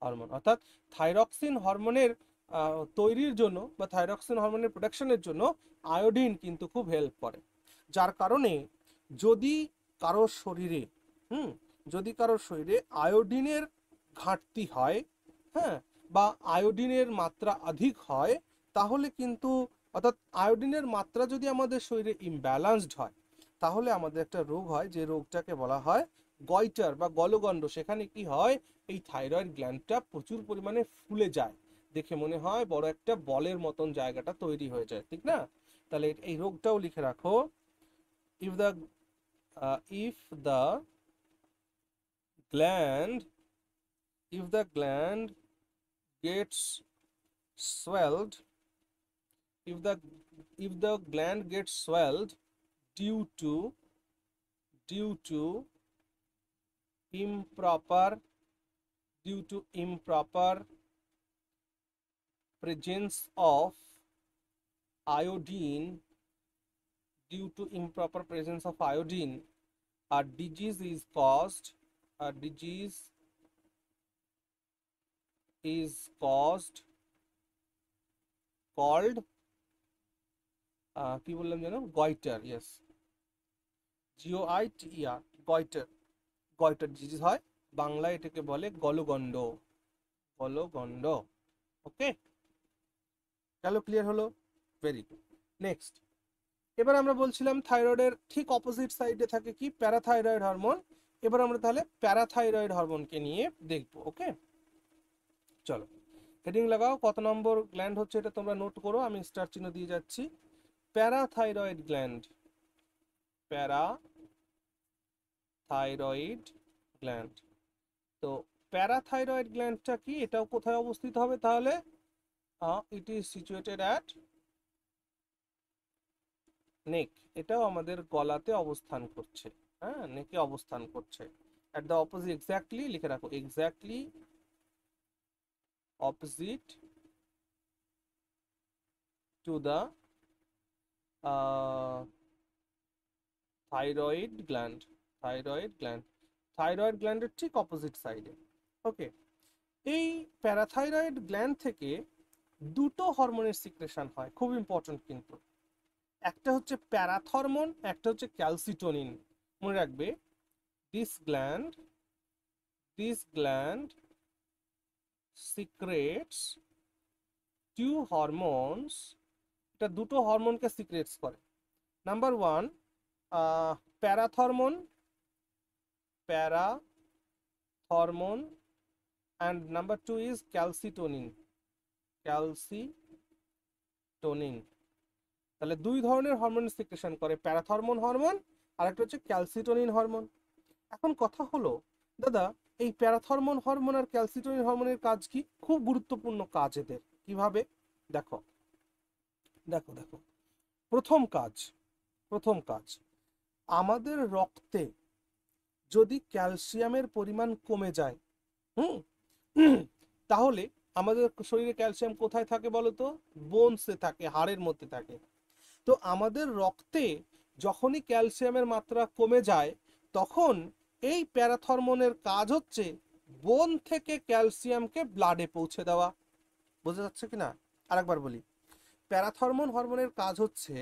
hormone অর্থাৎ থাইরক্সিন হরমোনের তৈরির জন্য বা থাইরক্সিন হরমোনের প্রোডাকশনের জন্য আয়োডিন কিন্তু খুব হেল্প করে। যার কারণে যদি কারোর শরীরে যদি কারোর শরীরে আয়োডিনের ঘাটতি হয়, হ্যাঁ, বা আয়োডিনের মাত্রা অধিক হয়, তাহলে কিন্তু অর্থাৎ আয়োডিনের মাত্রা যদি আমাদের শরীরে ইমব্যালেন্সড হয়, তাহলে আমাদের একটা রোগ হয়, যে রোগটাকে বলা হয় গয়টার বা গলগণ্ড। সেখানে কি হয়, এই থাইরয়েড গ্ল্যান্ডটা প্রচুর পরিমাণে ফুলে যায়, দেখে মনে হয় বড় একটা বলের মতন জায়গাটা তৈরি হয়ে যায়, ঠিক না? তাহলে এই রোগটাও লিখে রাখো। If the if the gland if the gland gets swelled if the gland gets swelled due to improper presence of iodine due to improper presence of iodine, a disease is caused called কি বললাম যেন, goitre. Yes, GOITER, goitre. Goitre disease হয়, বাংলায় এটাকে বলে গলগণ্ড। গলগণ্ড। ওকে, গেল? Clear হলো? Very good. Next, এবার আমরা বলছিলাম থাইরয়েডের ঠিক অপোজিট সাইডে থাকে কি, প্যারাথাইরয়েড হরমোন। এবার আমরা তাহলে প্যারাথাইরয়েড হরমোনকে নিয়ে দেখবো। ওকে, চলো হেডিং লাগাও। কত নম্বর গ্ল্যান্ড হচ্ছে এটা তোমরা নোট করো, আমি স্টার চিহ্ন দিয়ে যাচ্ছি। Parathyroid gland, parathyroid gland. তো প্যারাথাইরয়েড গ্ল্যান্ডটা কি, এটাও কোথায় অবস্থিত হবে তাহলে? ইট ইজ সিচুয়েটেড অ্যাট নেক। এটাও আমাদের গলাতে অবস্থান করছে, হ্যাঁ, নেকে অবস্থান করছে। অ্যাট দ্য অপোজিট, এক্স্যাক্টলি লিখে রাখো, exactly opposite to the thyroid gland. Thyroid গ্ল্যান্ডের ঠিক অপোজিট সাইডে। ওকে, এই প্যারাথাইরয়েড গ্ল্যান্ড থেকে দুটো হরমোনের সিক্রেশন হয়, খুব ইম্পর্টেন্ট কিন্তু। একটা হচ্ছে প্যারাথরমোন, একটা হচ্ছে ক্যালসিটোনিন। মনে রাখবে, this gland secrets two hormones. এটা দুটো হরমোনকে সিক্রেটস করে। Number one parathormone and number two is calcitonin। তাহলে দুই ধরনের হরমোন সিক্রেশন করে, প্যারাথরমোন হরমোন আর একটা হচ্ছে ক্যালসিটোনিন হরমোন। এখন কথা হলো, দাদা এই প্যারাথরমোন হরমোন আর ক্যালসিটোনিন হরমোনের কাজ কি? খুব গুরুত্বপূর্ণ কাজ এদের। কিভাবে? দেখো দেখো দেখো, প্রথম কাজ, আমাদের রক্তে যদি ক্যালসিয়ামের পরিমাণ কমে যায়, হুম, তাহলে আমাদের শরীরে ক্যালসিয়াম কোথায় থাকে বলো তো? বোনসে থাকে, হাড়ের মধ্যে থাকে। তো আমাদের রক্তে যখনই ক্যালসিয়ামের মাত্রা কমে যায়, তখন এই প্যারাথরমোনের কাজ হচ্ছে বোন থেকে ক্যালসিয়ামকে ব্লাডে পৌঁছে দেওয়া। বোঝা যাচ্ছে কিনা? আরেকবার বলি, প্যারাথরমোন হরমোনের কাজ হচ্ছে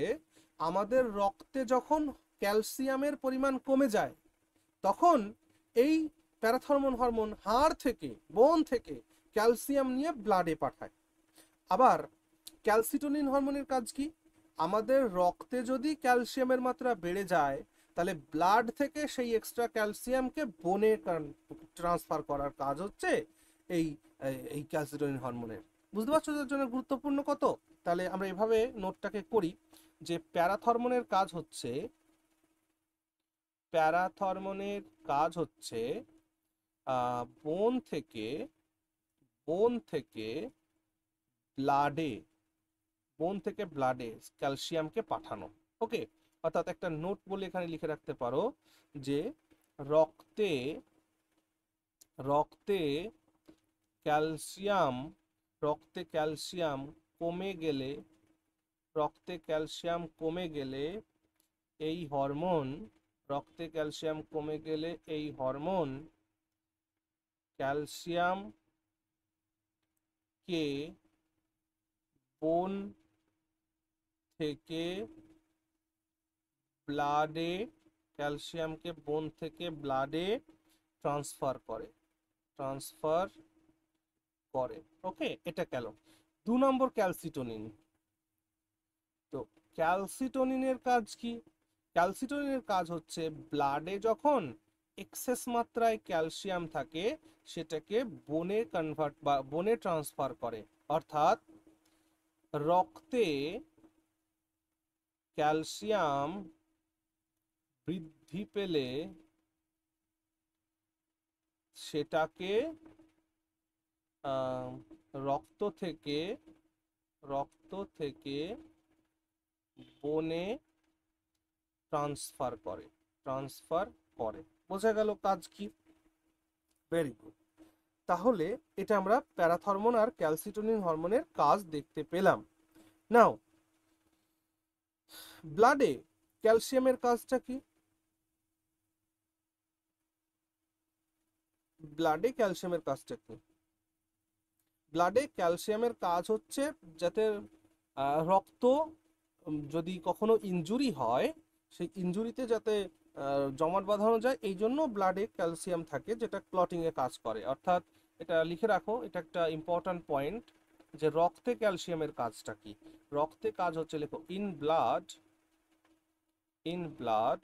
আমাদের রক্তে যখন ক্যালসিয়ামের পরিমাণ কমে যায়, তখন এই প্যারাথরমোন হরমোন হাড় থেকে, বোন থেকে ক্যালসিয়াম নিয়ে ব্লাডে পাঠায়। আবার ক্যালসিটোনিন হরমোনের কাজ কি? আমাদের রক্তে যদি ক্যালসিয়ামের মাত্রা বেড়ে যায়, তাহলে ব্লাড থেকে সেই এক্সট্রা ক্যালসিয়ামকে বোনে ট্রান্সফার করার কাজ হচ্ছে এই এই ক্যালসিটোনিন হরমোনের। বুঝতে পারছো এর জন্য গুরুত্বপূর্ণ কত? তাহলে আমরা এভাবে নোটটাকে করি যে প্যারাথরমোনের কাজ হচ্ছে বোন থেকে ব্লাডে ক্যালসিয়ামকে পাঠানো। ওকে, অর্থাৎ একটা নোট বলে এখানে লিখে রাখতে পারো যে রক্তে ক্যালসিয়াম, রক্তে ক্যালসিয়াম কমে গেলে, রক্তে ক্যালসিয়াম কমে গেলে এই হরমোন, রক্তে ক্যালসিয়াম কমে গেলে এই হরমোন ক্যালসিয়ামকে বোন থেকে ব্লাডে, ক্যালসিয়ামকে বোন থেকে ব্লাডে ট্রান্সফার করে, ট্রান্সফার করে। ওকে, এটা গেল। 2 নম্বর ক্যালসিটোনিন। তো ক্যালসিটোনিনের কাজ কি? ক্যালসিটোনিনের কাজ হচ্ছে ব্লাডে যখন এক্সেস মাত্রায় ক্যালসিয়াম থাকে সেটাকে বোনে কনভার্ট বা বোনে ট্রান্সফার করে। অর্থাৎ রক্তে ক্যালসিয়াম বৃদ্ধি পেলে সেটাকে রক্ত থেকে, রক্ত থেকে বোনে ট্রান্সফার করে, ট্রান্সফার করে। বোঝা গেল কাজ কি? Very good. তাহলে এটা আমরা প্যারাথরমোন আর ক্যালসিটোনিন হরমোনের কাজ দেখতে পেলাম। নাও ব্লাডে ক্যালসিয়ামের কাজটা কি? ব্লাডে ক্যালসিয়ামের কাজটা কি? ব্লাডে ক্যালসিয়ামের কাজ হচ্ছে যাতে রক্ত যদি কখনো ইনজুরি হয় সেই ইনজুরিতে যাতে জমাট বাঁধানো যায়, এই জন্য ব্লাডে ক্যালসিয়াম থাকে যেটা ক্লটিং এ কাজ করে। অর্থাৎ এটা লিখে রাখো, এটা একটা ইম্পর্ট্যান্ট পয়েন্ট যে রক্তে ক্যালসিয়ামের কাজটা কি। রক্তে কাজ হচ্ছে, লেখো, in blood, in blood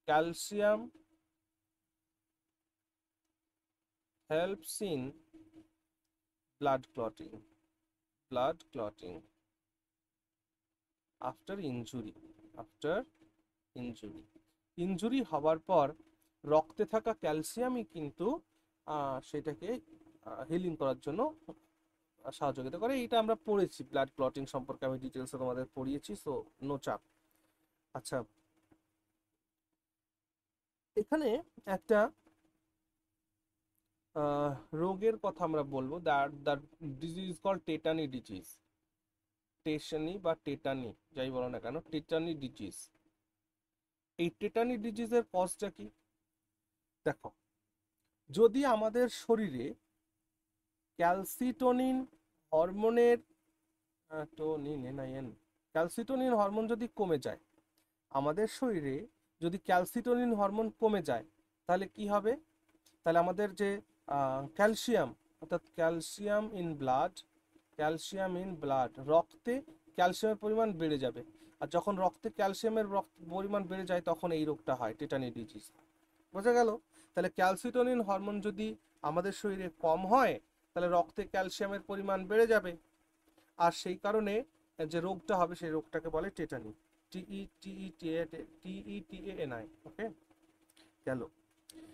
calcium helps in blood clotting, blood clotting after injury, after injury. Injury হওয়ার পর রক্তে থাকা ক্যালসিয়ামই কিন্তু সেটাকে হিলিং করার জন্য সহযোগিতা করে। এটা আমরা পড়েছি, ব্লাড ক্লটিং সম্পর্কে আমি ডিটেলসে তোমাদের পড়িয়েছি, সো নো চাপ। আচ্ছা, এখানে একটা রোগের কথা আমরা বলবো, that disease call tetany disease. Tetany বা টেটানি যাই বলো না কেন, টেটানি ডিজিজ। এই টেটানি ডিজিজের কজটা কি? দেখো, যদি আমাদের শরীরে ক্যালসিটোনিন হরমোনের, টোনিন এনআইএন, ক্যালসিটোনিন হরমোন যদি কমে যায়, আমাদের শরীরে যদি ক্যালসিটোনিন হরমোন কমে যায় তাহলে কি হবে? তাহলে আমাদের যে ক্যালসিয়াম, অর্থাৎ calcium in blood, calcium in blood, রক্তে ক্যালসিয়ামের পরিমাণ বেড়ে যাবে। আর যখন রক্তে ক্যালসিয়ামের পরিমাণ বেড়ে যায় তখন এই রোগটা হয়, টেটানি ডিজিজ। বোঝা গেল? তাহলে ক্যালসিটোনিন হরমোন যদি আমাদের শরীরে কম হয় তাহলে রক্তে ক্যালসিয়ামের পরিমাণ বেড়ে যাবে, আর সেই কারণে যে রোগটা হবে সেই রোগটাকে বলে টেটানি। TETANI। ওকে, গেল।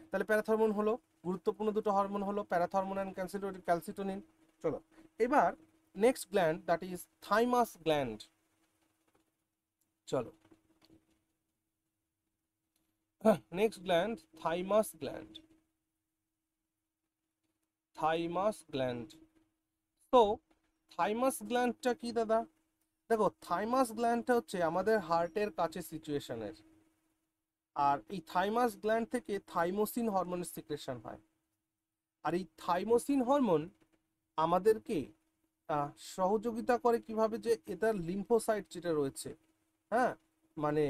তাহলে প্যারাথরমোন হলো গুরুত্বপূর্ণ দুটো হরমোন, হলো প্যারাথরমোন অ্যান্ড ক্যালসিটোনিন। চলো এবার next gland, that is thymus gland. চলো next gland, thymus gland, thymus gland. তো থাইমাস গ্ল্যান্ডটা কি দাদা? দেখো, থাইমাস গ্ল্যান্ডটা হচ্ছে আমাদের হার্টের কাছে সিচুয়েশনের, আর এই থাইমাস গ্ল্যান্ড থেকে থাইমোসিন হরমোনের সিক্রেশন হয়। আর এই থাইমোসিন হরমোন আমাদেরকে সহযোগিতা করে কিভাবে, যে এটার লিম্ফোসাইট যেটা রয়েছে, হ্যাঁ, মানে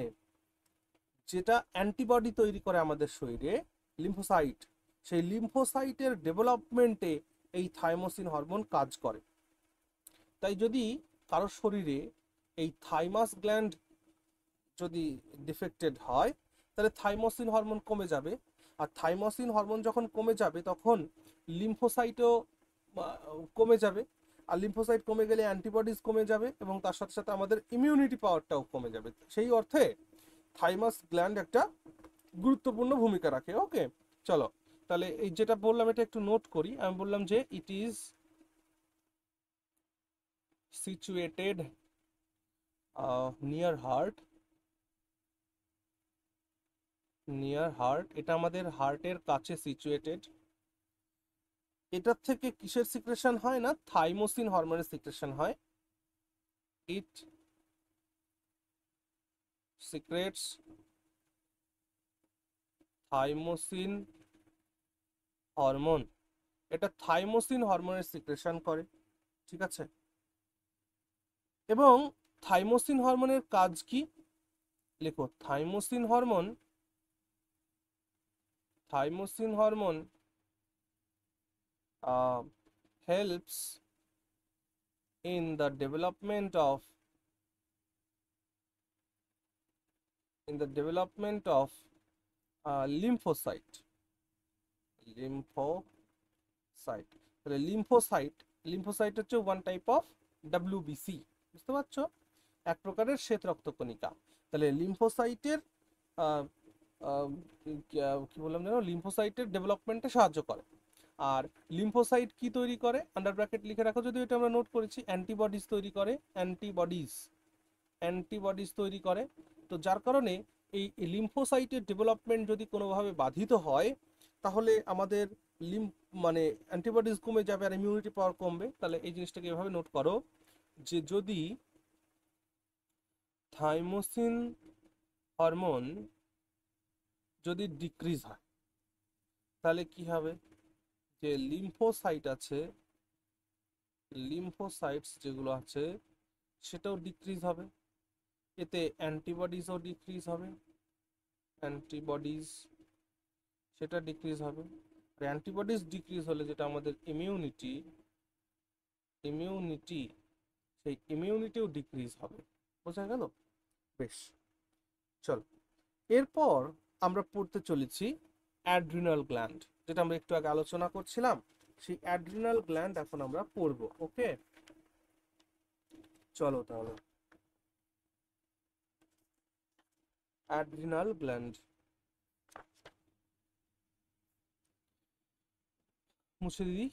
যেটা অ্যান্টিবডি তৈরি করে আমাদের শরীরে, লিম্ফোসাইট, সেই লিম্ফোসাইটের ডেভেলপমেন্টে এই থাইমোসিন হরমোন কাজ করে। তাই যদি কারোর শরীরে এই থাইমাস গ্ল্যান্ড যদি ডিফেক্টেড হয় তাহলে থাইমোসিন হরমোন কমে যাবে, আর থাইমোসিন হরমোন যখন কমে যাবে তখন লিম্ফোসাইটও কমে যাবে, আর লিম্ফোসাইট কমে গেলে অ্যান্টিবডিজ কমে যাবে এবং তার সাথে সাথে আমাদের ইমিউনিটি পাওয়ারটাও কমে যাবে। সেই অর্থে থাইমাস গ্ল্যান্ড একটা গুরুত্বপূর্ণ ভূমিকা রাখে। ওকে, চলো তাহলে এই যেটা বললাম এটা একটু নোট করি। আমি বললাম যে it is situated near heart, near heart, এটা আমাদের হার্টের কাছে সিচুয়েটেড। এটার থেকে কিসের সিক্রেশন হয় না, থাইমোসিন হরমোনের সিক্রেশন হয়। ইট সিক্রেটস থাইমোসিন হরমোন, এটা থাইমোসিন হরমোনের সিক্রেশন করে, ঠিক আছে। এবং থাইমোসিন হরমোনের কাজ কি, লেখো thymosin hormone helps in the development of lymphocyte। তাহলে লিম্ফোসাইট হচ্ছে ওয়ান টাইপ অফ ডাব্লিউবিসি, বুঝতে পারছো, এক প্রকারের শ্বেত রক্তকণিকা। তাহলে লিম্ফোসাইটের কি বললাম যেন, লিম্ফোসাইটের ডেভেলপমেন্টে সাহায্য করে। আর লিম্ফোসাইট কি তৈরি করে, আন্ডার ব্র্যাকেট লিখে রাখো, যদি এটা আমরা নোট করেছি, অ্যান্টিবডিজ তৈরি করে, অ্যান্টিবডিজ তৈরি করে। তো যার কারণে এই লিম্ফোসাইটের ডেভেলপমেন্ট যদি কোনোভাবে বাধিত হয়, তাহলে আমাদের মানে অ্যান্টিবডিজ কমে যাবে আর ইমিউনিটি পাওয়ার কমবে। তাহলে এই জিনিসটাকে এভাবে নোট করো যে যদি থাইমোসিন হরমোন যদি ডিক্রিজ হয়, তাহলে কি হবে, যে লিম্ফোসাইটস যেগুলো আছে সেটাও ডিক্রিজ হবে, এতে অ্যান্টিবডিজও ডিক্রিজ হবে, অ্যান্টিবডিজ সেটা ডিক্রিজ হবে। আর অ্যান্টিবডিজ ডিক্রিজ হলে যেটা আমাদের ইমিউনিটি সেই ইমিউনিটিও ডিক্রিজ হবে, বোঝা গেল? বেশ, চল এরপর আমরা পড়তে চলেছি অ্যাড্রিনাল গ্ল্যান্ড, যেটা আমরা একটু আগে আলোচনা করছিলাম, সেই অ্যাড্রিনাল গ্ল্যান্ড এখন আমরা পড়বো। ওকে, চলো তাহলে অ্যাড্রিনাল গ্ল্যান্ড মুছে দিই।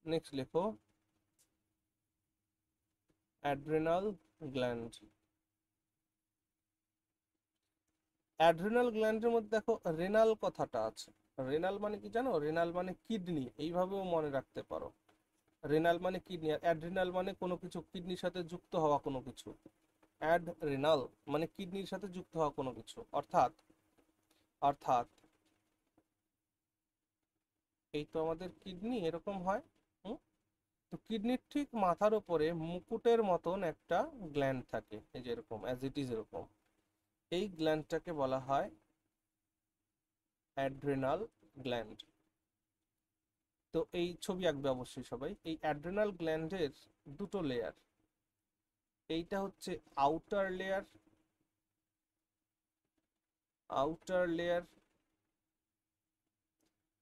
নেক্সট লেখো অ্যাড্রিনাল গ্ল্যান্ড। অ্যাড্রিনাল গ্ল্যান্ডের মধ্যে দেখো রেনাল কথাটা আছে। রেনাল মানে কি জানো, রেনাল মানে কিডনি, এইভাবেও মনে রাখতে পারো। রেনাল মানে কিডনি, আর অ্যাড্রিনাল মানে কোনো কিছু কিডনির সাথে যুক্ত হওয়া কোনো কিছু। অ্যাড্রিনাল মানে কিডনির সাথে যুক্ত হওয়া কোনো কিছু, অর্থাৎ অর্থাৎ এই তো আমাদের কিডনি এরকম হয়। হুম, তো কিডনির ঠিক মাথার উপরে মুকুটের মতন একটা গ্ল্যান্ড থাকে, এই যে এরকম অ্যাজ ইট ইজ এরকম। এই গ্ল্যান্ডটাকে বলা হয় অ্যাড্রিনাল গ্ল্যান্ড। তো এই ছবি আঁকবে অবশ্যই সবাই। এই অ্যাড্রিনাল গ্ল্যান্ডের দুটো লেয়ার, এইটা হচ্ছে আউটার লেয়ার, আউটার লেয়ার,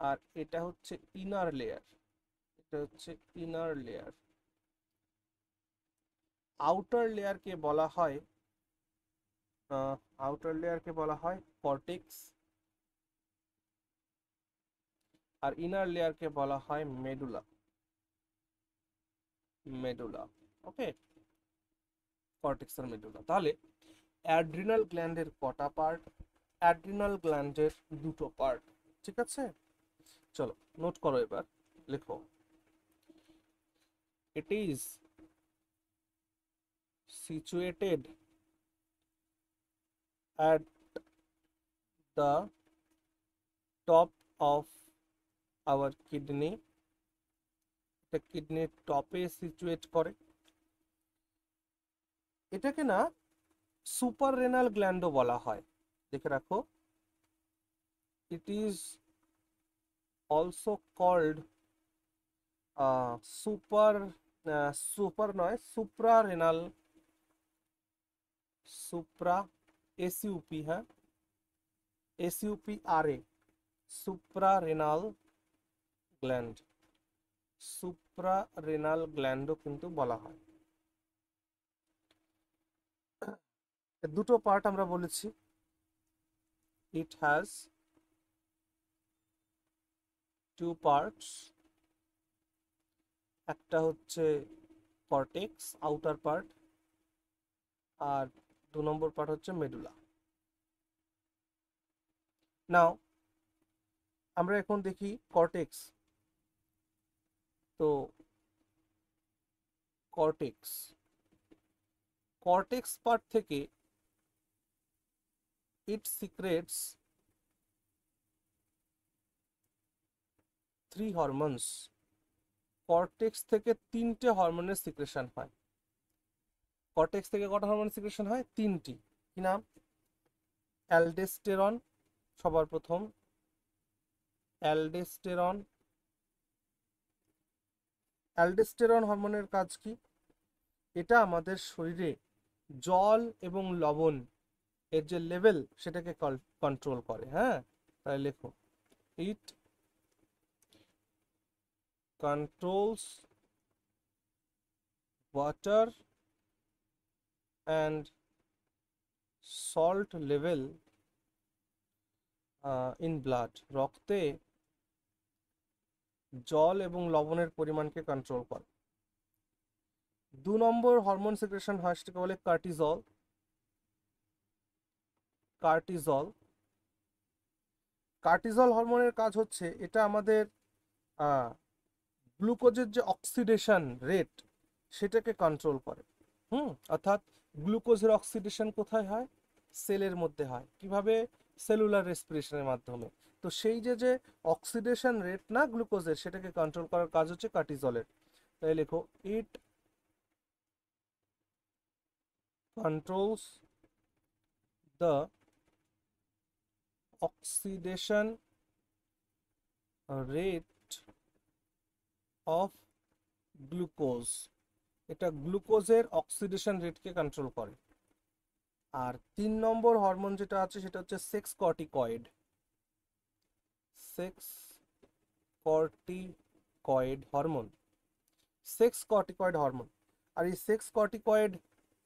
আর এটা হচ্ছে ইনার লেয়ার, এটা হচ্ছে ইনার লেয়ার। আউটার লেয়ারকে বলা হয় কর্টেক্স, আর ইনার লেয়ারকে বলা হয় মেডুলা। ওকে, কর্টেক্স আর মেডুলা। তাহলে অ্যাড্রিনাল গ্ল্যান্ডের কটা পার্ট, অ্যাড্রিনাল গ্ল্যান্ডের দুটো পার্ট, ঠিক আছে। চলো নোট করো এবার, লেখো it is situated at the top of our kidney, এটা কিডনির টপে সিচুয়েট করে। এটাকে না সুপার রেনাল গ্ল্যান্ডও বলা হয়, দেখে রাখো। It is also called super super নয় সুপ্রা রেনাল, সুপ্রা এসইউপি, হ্যাঁ SUP R A, supra renal gland, supra renal গ্ল্যান্ডও কিন্তু বলা হয়। দুটো পার্ট আমরা বলেছি, ইট হ্যাজ টু পার্টস, একটা হচ্ছে কর্টেক্স আউটার পার্ট, আর 2 নম্বর পার্ট হচ্ছে মেডুলা। নাও আমরা এখন দেখি কর্টেক্স। তো কর্টেক্স কর্টেক্স পার্ট থেকে ইট সিক্রেটস 3 হরমোনস। কর্টেক্স থেকে 3টে হরমোনের সিক্রেশন হয়। কর্টেক্স থেকে কটা হরমোনের সিক্রেশন হয়? 3টি। কি নাম? অ্যালডোস্টেরন সবার প্রথম, অ্যালডোস্টেরন। অ্যালডোস্টেরন হরমোনের কাজ কি? এটা আমাদের শরীরে জল এবং লবণ এর যে লেভেল সেটাকে কন্ট্রোল করে। হ্যাঁ, তাহলে লেখো, it controls water and salt level in blood. রক্তে জল এবং লবণের পরিমাণকে কন্ট্রোল করে। 2 নম্বর হরমোন সিক্রেশন হয়, সেটাকে বলে কর্টিজল। কর্টিজল কর্টিজল হরমোনের কাজ হচ্ছে এটা আমাদের গ্লুকোজের যে অক্সিডেশন রেট সেটাকে কন্ট্রোল করে। অর্থাৎ গ্লুকোজের অক্সিডেশন কোথায় হয়? সেলের মধ্যে হয়। কিভাবে? সেলুলার রেসপিরেশনের মাধ্যমে। তো সেই যে অক্সিডেশন রেট না গ্লুকোজের, সেটাকে কন্ট্রোল করার কাজ হচ্ছে কর্টিজলের। তাই লেখো, it controls the oxidation rate of glucose. এটা গ্লুকোজের অক্সিডেশন রেটকে কন্ট্রোল করে। আর 3 নম্বর হরমোন যেটা আছে সেটা হচ্ছে sex corticoid. Sex corticoid hormone, sex corticoid hormone. আর এই সেক্স কর্টিকয়েড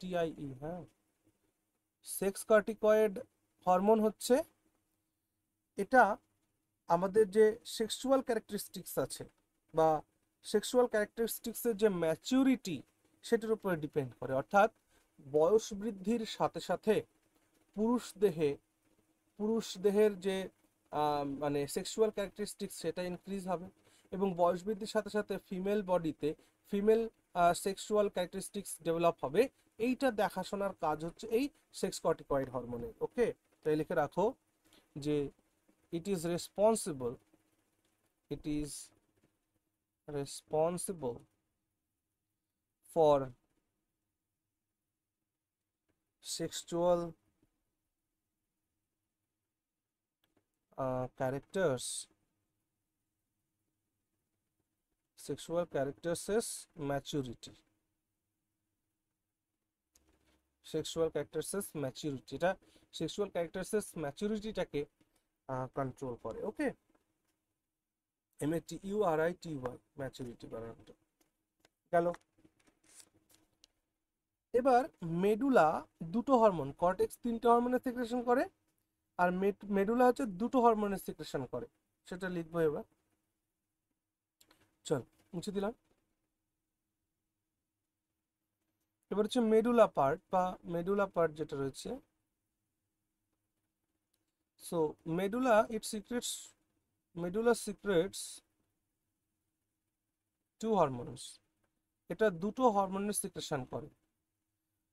টিআইই, হ্যাঁ, সেক্স কর্টিকয়েড হরমোন হচ্ছে এটা আমাদের যে সেক্সুয়াল ক্যারেক্টারিস্টিক্স আছে বা সেক্সুয়াল ক্যারেক্টারিস্টিক্সের যে ম্যাচুরিটি সেটার উপরে ডিপেন্ড করে। অর্থাৎ বয়স বৃদ্ধির সাথে সাথে পুরুষ দেহের যে মানে সেক্সুয়াল ক্যারেক্টারিস্টিক্স সেটা ইনক্রিজ হবে, এবং বয়স বৃদ্ধির সাথে সাথে ফিমেল বডিতে ফিমেল সেক্সুয়াল ক্যারেক্টারিস্টিক্স ডেভেলপ হবে। এইটা দেখাশোনার কাজ হচ্ছে এই সেক্স কর্টিকয়েড হরমোনের। ওকে, তাই লিখে রাখো যে it is responsible for sexual characters maturity। Sexual characters maturity, এটা সেক্সুয়াল ক্যারেক্টারসেস ম্যাচুরিটিটাকে কন্ট্রোল করে। ওকে, MATURITY ম্যাচুরিটি বানানোটা গেল। এবার মেডুলা দুটো হরমোন, কর্টেক্স 3টে হরমোনের সিক্রেশন করে, আর মেডুলা হচ্ছে 2টো হরমোনের সিক্রেশন করে। সেটা লিখবো এবার। চল মুছে দিলাম। এবার হচ্ছে মেডুলা পার্ট বা মেডুলা পার্ট যেটা রয়েছে। So medulla secrets 2 hormones. এটা 2টো হরমোনের সিক্রেশন করে।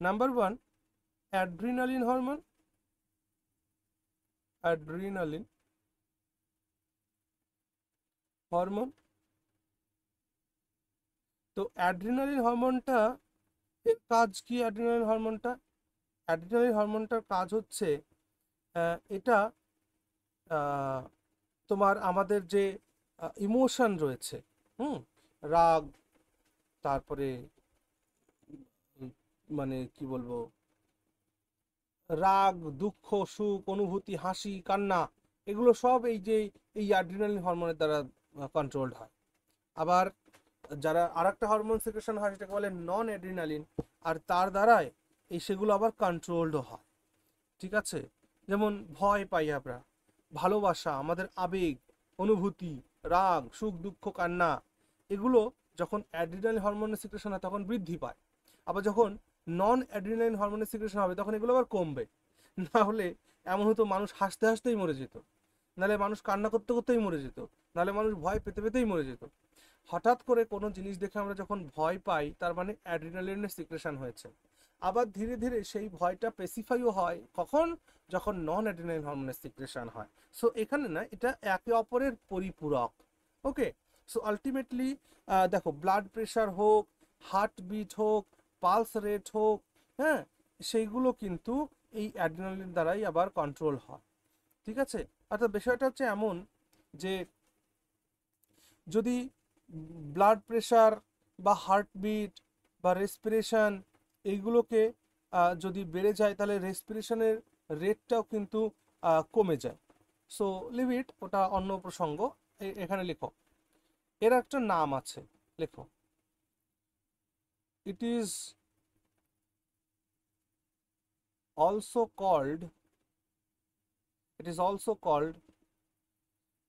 Number 1 adrenaline hormone. Adrenaline hormone. তো অ্যাড্রিনালিন হরমোনটা এর কাজ কি? অ্যাড্রিনালিন হরমোনটার কাজ হচ্ছে এটা তোমার আমাদের যে ইমোশন রয়েছে, রাগ, তারপরে মানে কি বলবো, রাগ, দুঃখ, সুখ, অনুভূতি, হাসি, কান্না, এগুলো সব এই অ্যাড্রিনালিন হরমোনের দ্বারা কন্ট্রোলড হয়। আবার যারা আরেকটা হরমোন সিক্রেশন হয় সেটাকে বলে নন অ্যাড্রিনালিন, আর তার দ্বারাই সেগুলো আবার কন্ট্রোলড হয়। ঠিক আছে, যেমন ভয় পাই আমরা, ভালোবাসা, আমাদের আবেগ, অনুভূতি, রাগ, সুখ, দুঃখ, কান্না, এগুলো যখন অ্যাড্রিনালিন হরমোনের সিক্রেশন হয় তখন বৃদ্ধি পায়। আবার যখন নন অ্যাড্রিনালিন হরমোনের সিক্রেশন হবে তখন এগুলো আবার কমবে। না হলে এমন হতো মানুষ হাসতে হাসতেই মরে যেত। নাহলে মানুষ কান্না করতে করতেই মরে যেত, নাহলে মানুষ ভয় পেতে পেতেই মরে যেত। হঠাৎ করে কোনো জিনিস দেখে আমরা যখন ভয় পাই, তার মানে অ্যাড্রিনালিনের সিক্রেশন হয়েছে। আবার ধীরে ধীরে সেই ভয়টা পেসিফাইও হয় কখন, যখন নন অ্যাড্রিনালিন হরমোনের সিক্রেশন হয়। সো এখানে না, এটা একে অপরের পরিপূরক। ওকে, সো আলটিমেটলি দেখো, ব্লাড প্রেশার হোক, হার্টবিট হোক, পালস রেট হোক, হ্যাঁ, সেইগুলো কিন্তু এই অ্যাড্রিনালিন দ্বারাই আবার কন্ট্রোল হয়। ঠিক আছে, অর্থাৎ বিষয়টা হচ্ছে এমন যে যদি ব্লাড প্রেশার বা হার্টবিট বা রেসপিরেশন এইগুলোকে যদি বেড়ে যায়, তাহলে রেসপিরেশনের রেটটাও কিন্তু কমে যায়। সো লিভ ইট, ওটা অন্য প্রসঙ্গ। এখানে লেখো, এর একটা নাম আছে, লেখো, it is also called, it is also called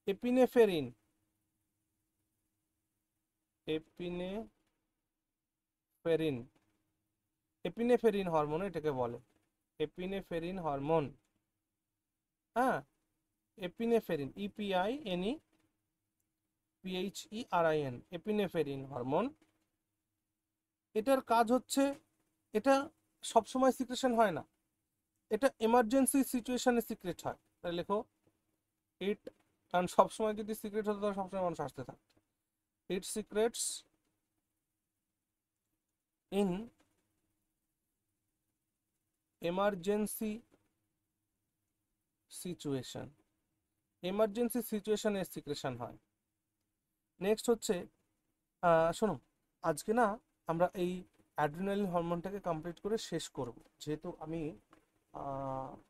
epinephrine. Epinephrine, epinephrine hormone এটাকে বলে, এপিনেফ্রেরিন হরমোন। হ্যাঁ, এপিনেফ্রেরিন, ইপিআইএনই পিএইচইআরআইএন, এপিনেফ্রেরিন হরমোন। এটার কাজ হচ্ছে, এটা সবসময় সিক্রেশন হয় না, এটা এমার্জেন্সি সিচুয়েশনে সিক্রেট হয়। তাই লেখো ইট, কারণ সবসময় যদি সিক্রেট হতো তাহলে সবসময় মানুষ আসতে থাকতো। It secretes in emergency situation, emergency সিচুয়েশনে সিক্রেশন হয়। নেক্সট হচ্ছে, শোনো, আজকে না আমরা এই অ্যাড্রিনালিন হরমোনটাকে কমপ্লিট করে শেষ করব, যেহেতু আমি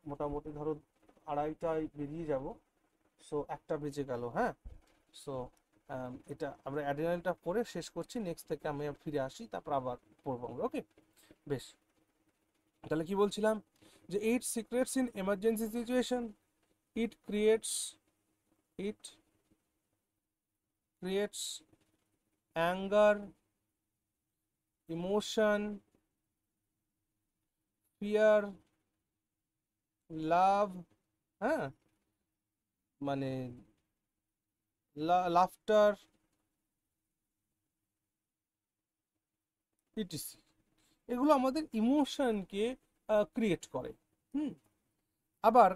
মোটামুটি ধরো 2:30টায় বেরিয়ে যাব। সো 1টা বেজে গেল, হ্যাঁ। সো এটা আমরা অ্যাড্রিনালিনটা করে শেষ করছি, নেক্সট থেকে আমি ফিরে আসি, তারপর আবার পড়বো আমরা। ওকে, বেশ। তাহলে কি বলছিলাম, যে it secretes in emergency situation, it creates, it creates anger, emotion, fear, love, হ্যাঁ, মানে লাফটার, ইটিসি। এগুলো আমাদের ইমোশনকে ক্রিয়েট করে। হুম, আবার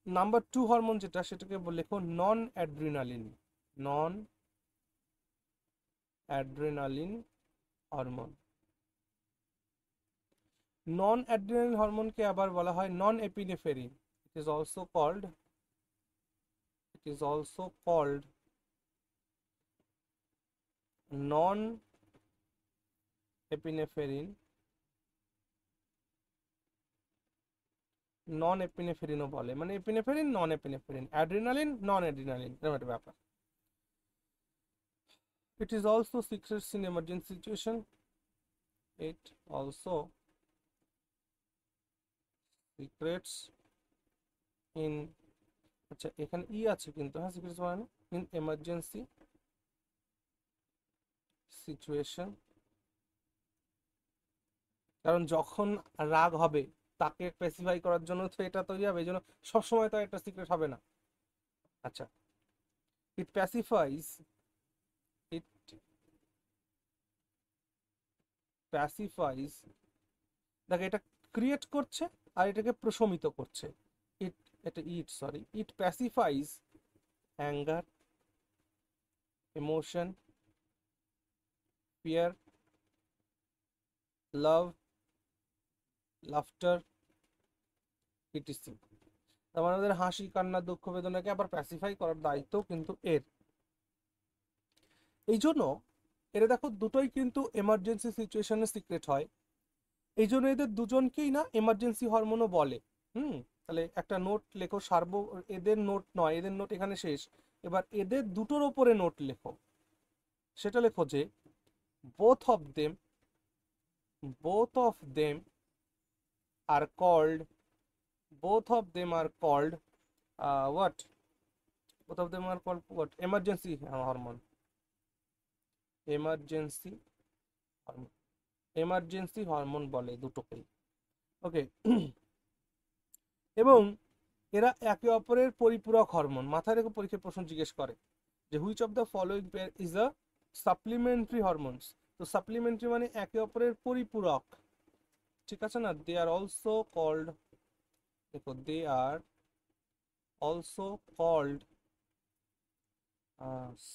নাম্বার 2 হরমোন যেটা, সেটাকে লেখো non adrenaline, non adrenaline hormone. Non adrenaline হরমোনকে আবার বলা হয় non epinephrine. It is also called, it is also called non epinephrine, non এপিনেফ্রেরিনও বলে, মানে এপিনেফ্রেরিন নন এপিনেফ্রেরিন, অ্যাড্রিনালিন নন অ্যাড্রিনালিন, এরকম একটা ব্যাপার। It is also secretes in emergency situation. It also secretes in, আচ্ছা এখানে ই আছে কিন্তু, হ্যাঁ, সিক্রেটস মানে ইন এমার্জেন্সি সিচুয়েশন, কারণ যখন রাগ হবে তাকে স্পেসিফাই করার জন্য তো এটা তৈরি হবে, এই জন্য সবসময় তো একটা সিক্রেট হবে না। আচ্ছা, ইট প্যাসিফাইজ, ইট প্যাসিফাইজ, দেখো এটা ক্রিয়েট করছে আর এটাকে প্রশমিত করছে। ইট, এটা ইট, সরি, ইট প্যাসিফাইজ অ্যাঙ্গার, ইমোশন, ফিয়ার, লাভ, লাফটার, ইটিসি। তার মানে আমাদের হাসি, কান্না, দুঃখ, বেদনাকে আবার প্যাসিফাই করার দায়িত্ব কিন্তু এর। এই জন্য এরা দেখো দুটোই কিন্তু এমার্জেন্সি সিচুয়েশনে সিক্রেট হয়, এই জন্য এদের দুজনকেই না এমার্জেন্সি হরমোনও বলে। তাহলে একটা নোট লেখো, এদের নোট নয়, এদের নোট এখানে শেষ, এবার এদের দুটোর ওপরে নোট লেখো। সেটা লেখো যে both of them, both of them are called, both of them are called what, both of them are called what, emergency hormone, emergency hormone, emergency hormone বলে দুটোকেই। ওকে, এবং এরা একে অপরের পরিপূরক হরমোন। মাথায় রেখে পরীক্ষায় প্রশ্ন জিজ্ঞেস করে যে which of the following pair is a supplementary hormones. তো সাপ্লিমেন্টারি মানে একে অপরের পরিপূরক, ঠিক আছে না? দে আর অলসো কল্ড, দেখো they are also called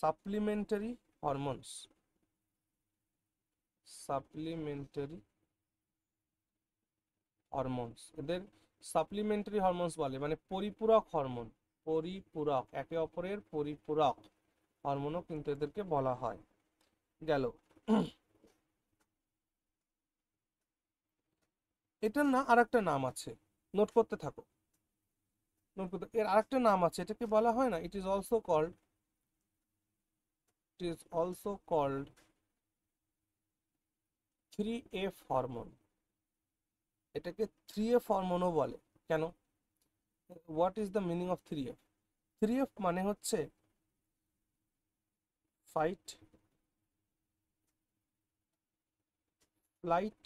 supplementary hormones, supplementary hormones, এদের সাপ্লিমেন্টারি হরমোনস বলে, মানে পরিপূরক হরমোন, পরিপূরক, একে অপরের পরিপূরক হরমোনও কিন্তু এদেরকে বলা হয়। গেল। এটার না আরেকটা নাম আছে, নোট করতে থাকো, নোট করতে, এর আরেকটা নাম আছে, এটাকে বলা হয় না, it is also called, it is also called 3F hormone. এটাকে 3F হরমোনও বলে। কেন? What is the meaning of 3F? 3F মানে হচ্ছে ফাইট, ফ্লাইট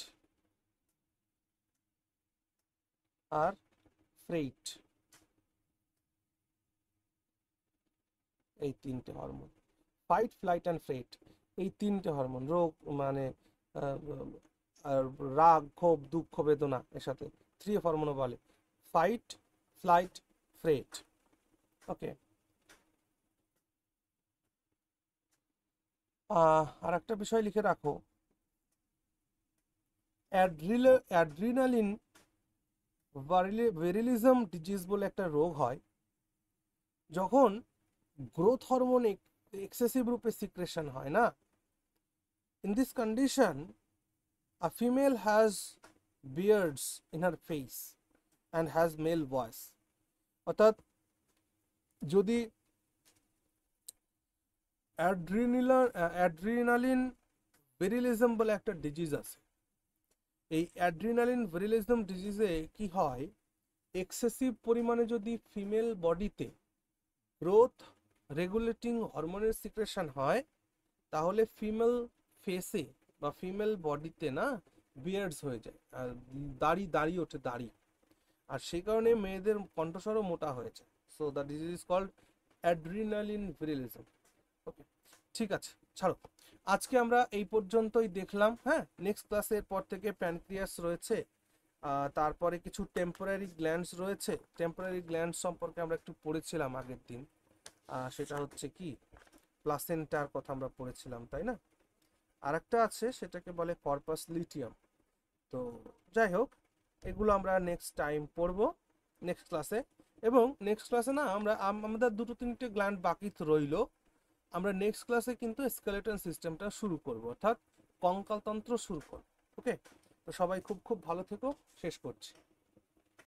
আর ফ্রেইট, এই তিনটে hormone, fight, flight and freight, এই তিনটে হরমোন, রোগ মানে রাগ, ক্ষোভ, দুঃখ, বেদনা, এর সাথে 3F হরমোনও বলে, ফাইট, ফ্লাইট, ফ্রেইট। ওকে। আর একটা বিষয় লিখে রাখো, অ্যাড্রিনালিন ভেরিলিজম ডিজিজ বলে একটা রোগ হয় যখন গ্রোথ হরমোন এক্সেসিভ রূপে সিক্রেশন হয় না। In this condition a female has beards in her face and has male voice। অর্থাৎ যদি অ্যাড্রিনালিন ভেরিলিজম বলে একটা ডিজিজ আছে, এই অ্যাড্রিনালিন ভেরিলিজম ডিজিজে কি হয়, এক্সেসিভ পরিমাণে যদি ফিমেল বডিতে গ্রোথ রেগুলেটিং হরমোনের সিক্রেশন হয়, তাহলে ফিমেল ফেসে বা ফিমেল বডিতে না বিয়ার্ডস হয়ে যায়, আর দাড়ি ওঠে, দাড়ি, আর সেই কারণে মেয়েদের কণ্ঠস্বরও মোটা হয়ে যায়। So the disease is called adrenaline virilism. Okay, ঠিক আছে, ছাড়ো, আজকে আমরা এই পর্যন্তই দেখলাম। হ্যাঁ, নেক্সট ক্লাসের পর থেকে প্যানক্রিয়াস রয়েছে, তারপরে কিছু টেম্পোরারি গ্ল্যান্ডস রয়েছে। টেম্পোরারি গ্ল্যান্ডস সম্পর্কে আমরা একটু পড়েছিলাম আগের দিন, সেটা হচ্ছে কি প্লাসেন্টার কথা আমরা পড়েছিলাম, তাই না? আরেকটা আছে, সেটাকে বলে কর্পাস লিটিয়াম। তো যাই হোক, এগুলো আমরা নেক্সট টাইম পড়বো নেক্সট ক্লাসে। এবং নেক্সট ক্লাসে না আমরা আমাদের দুটো তিনটে গ্ল্যান্ড বাকি রইলো, আমরা নেক্সট ক্লাসে কিন্তু স্কেলেটন সিস্টেমটা শুরু করব, অর্থাৎ কঙ্কালতন্ত্র শুরু করব। ওকে, তো সবাই খুব খুব ভালো থেকো, শেষ করছি।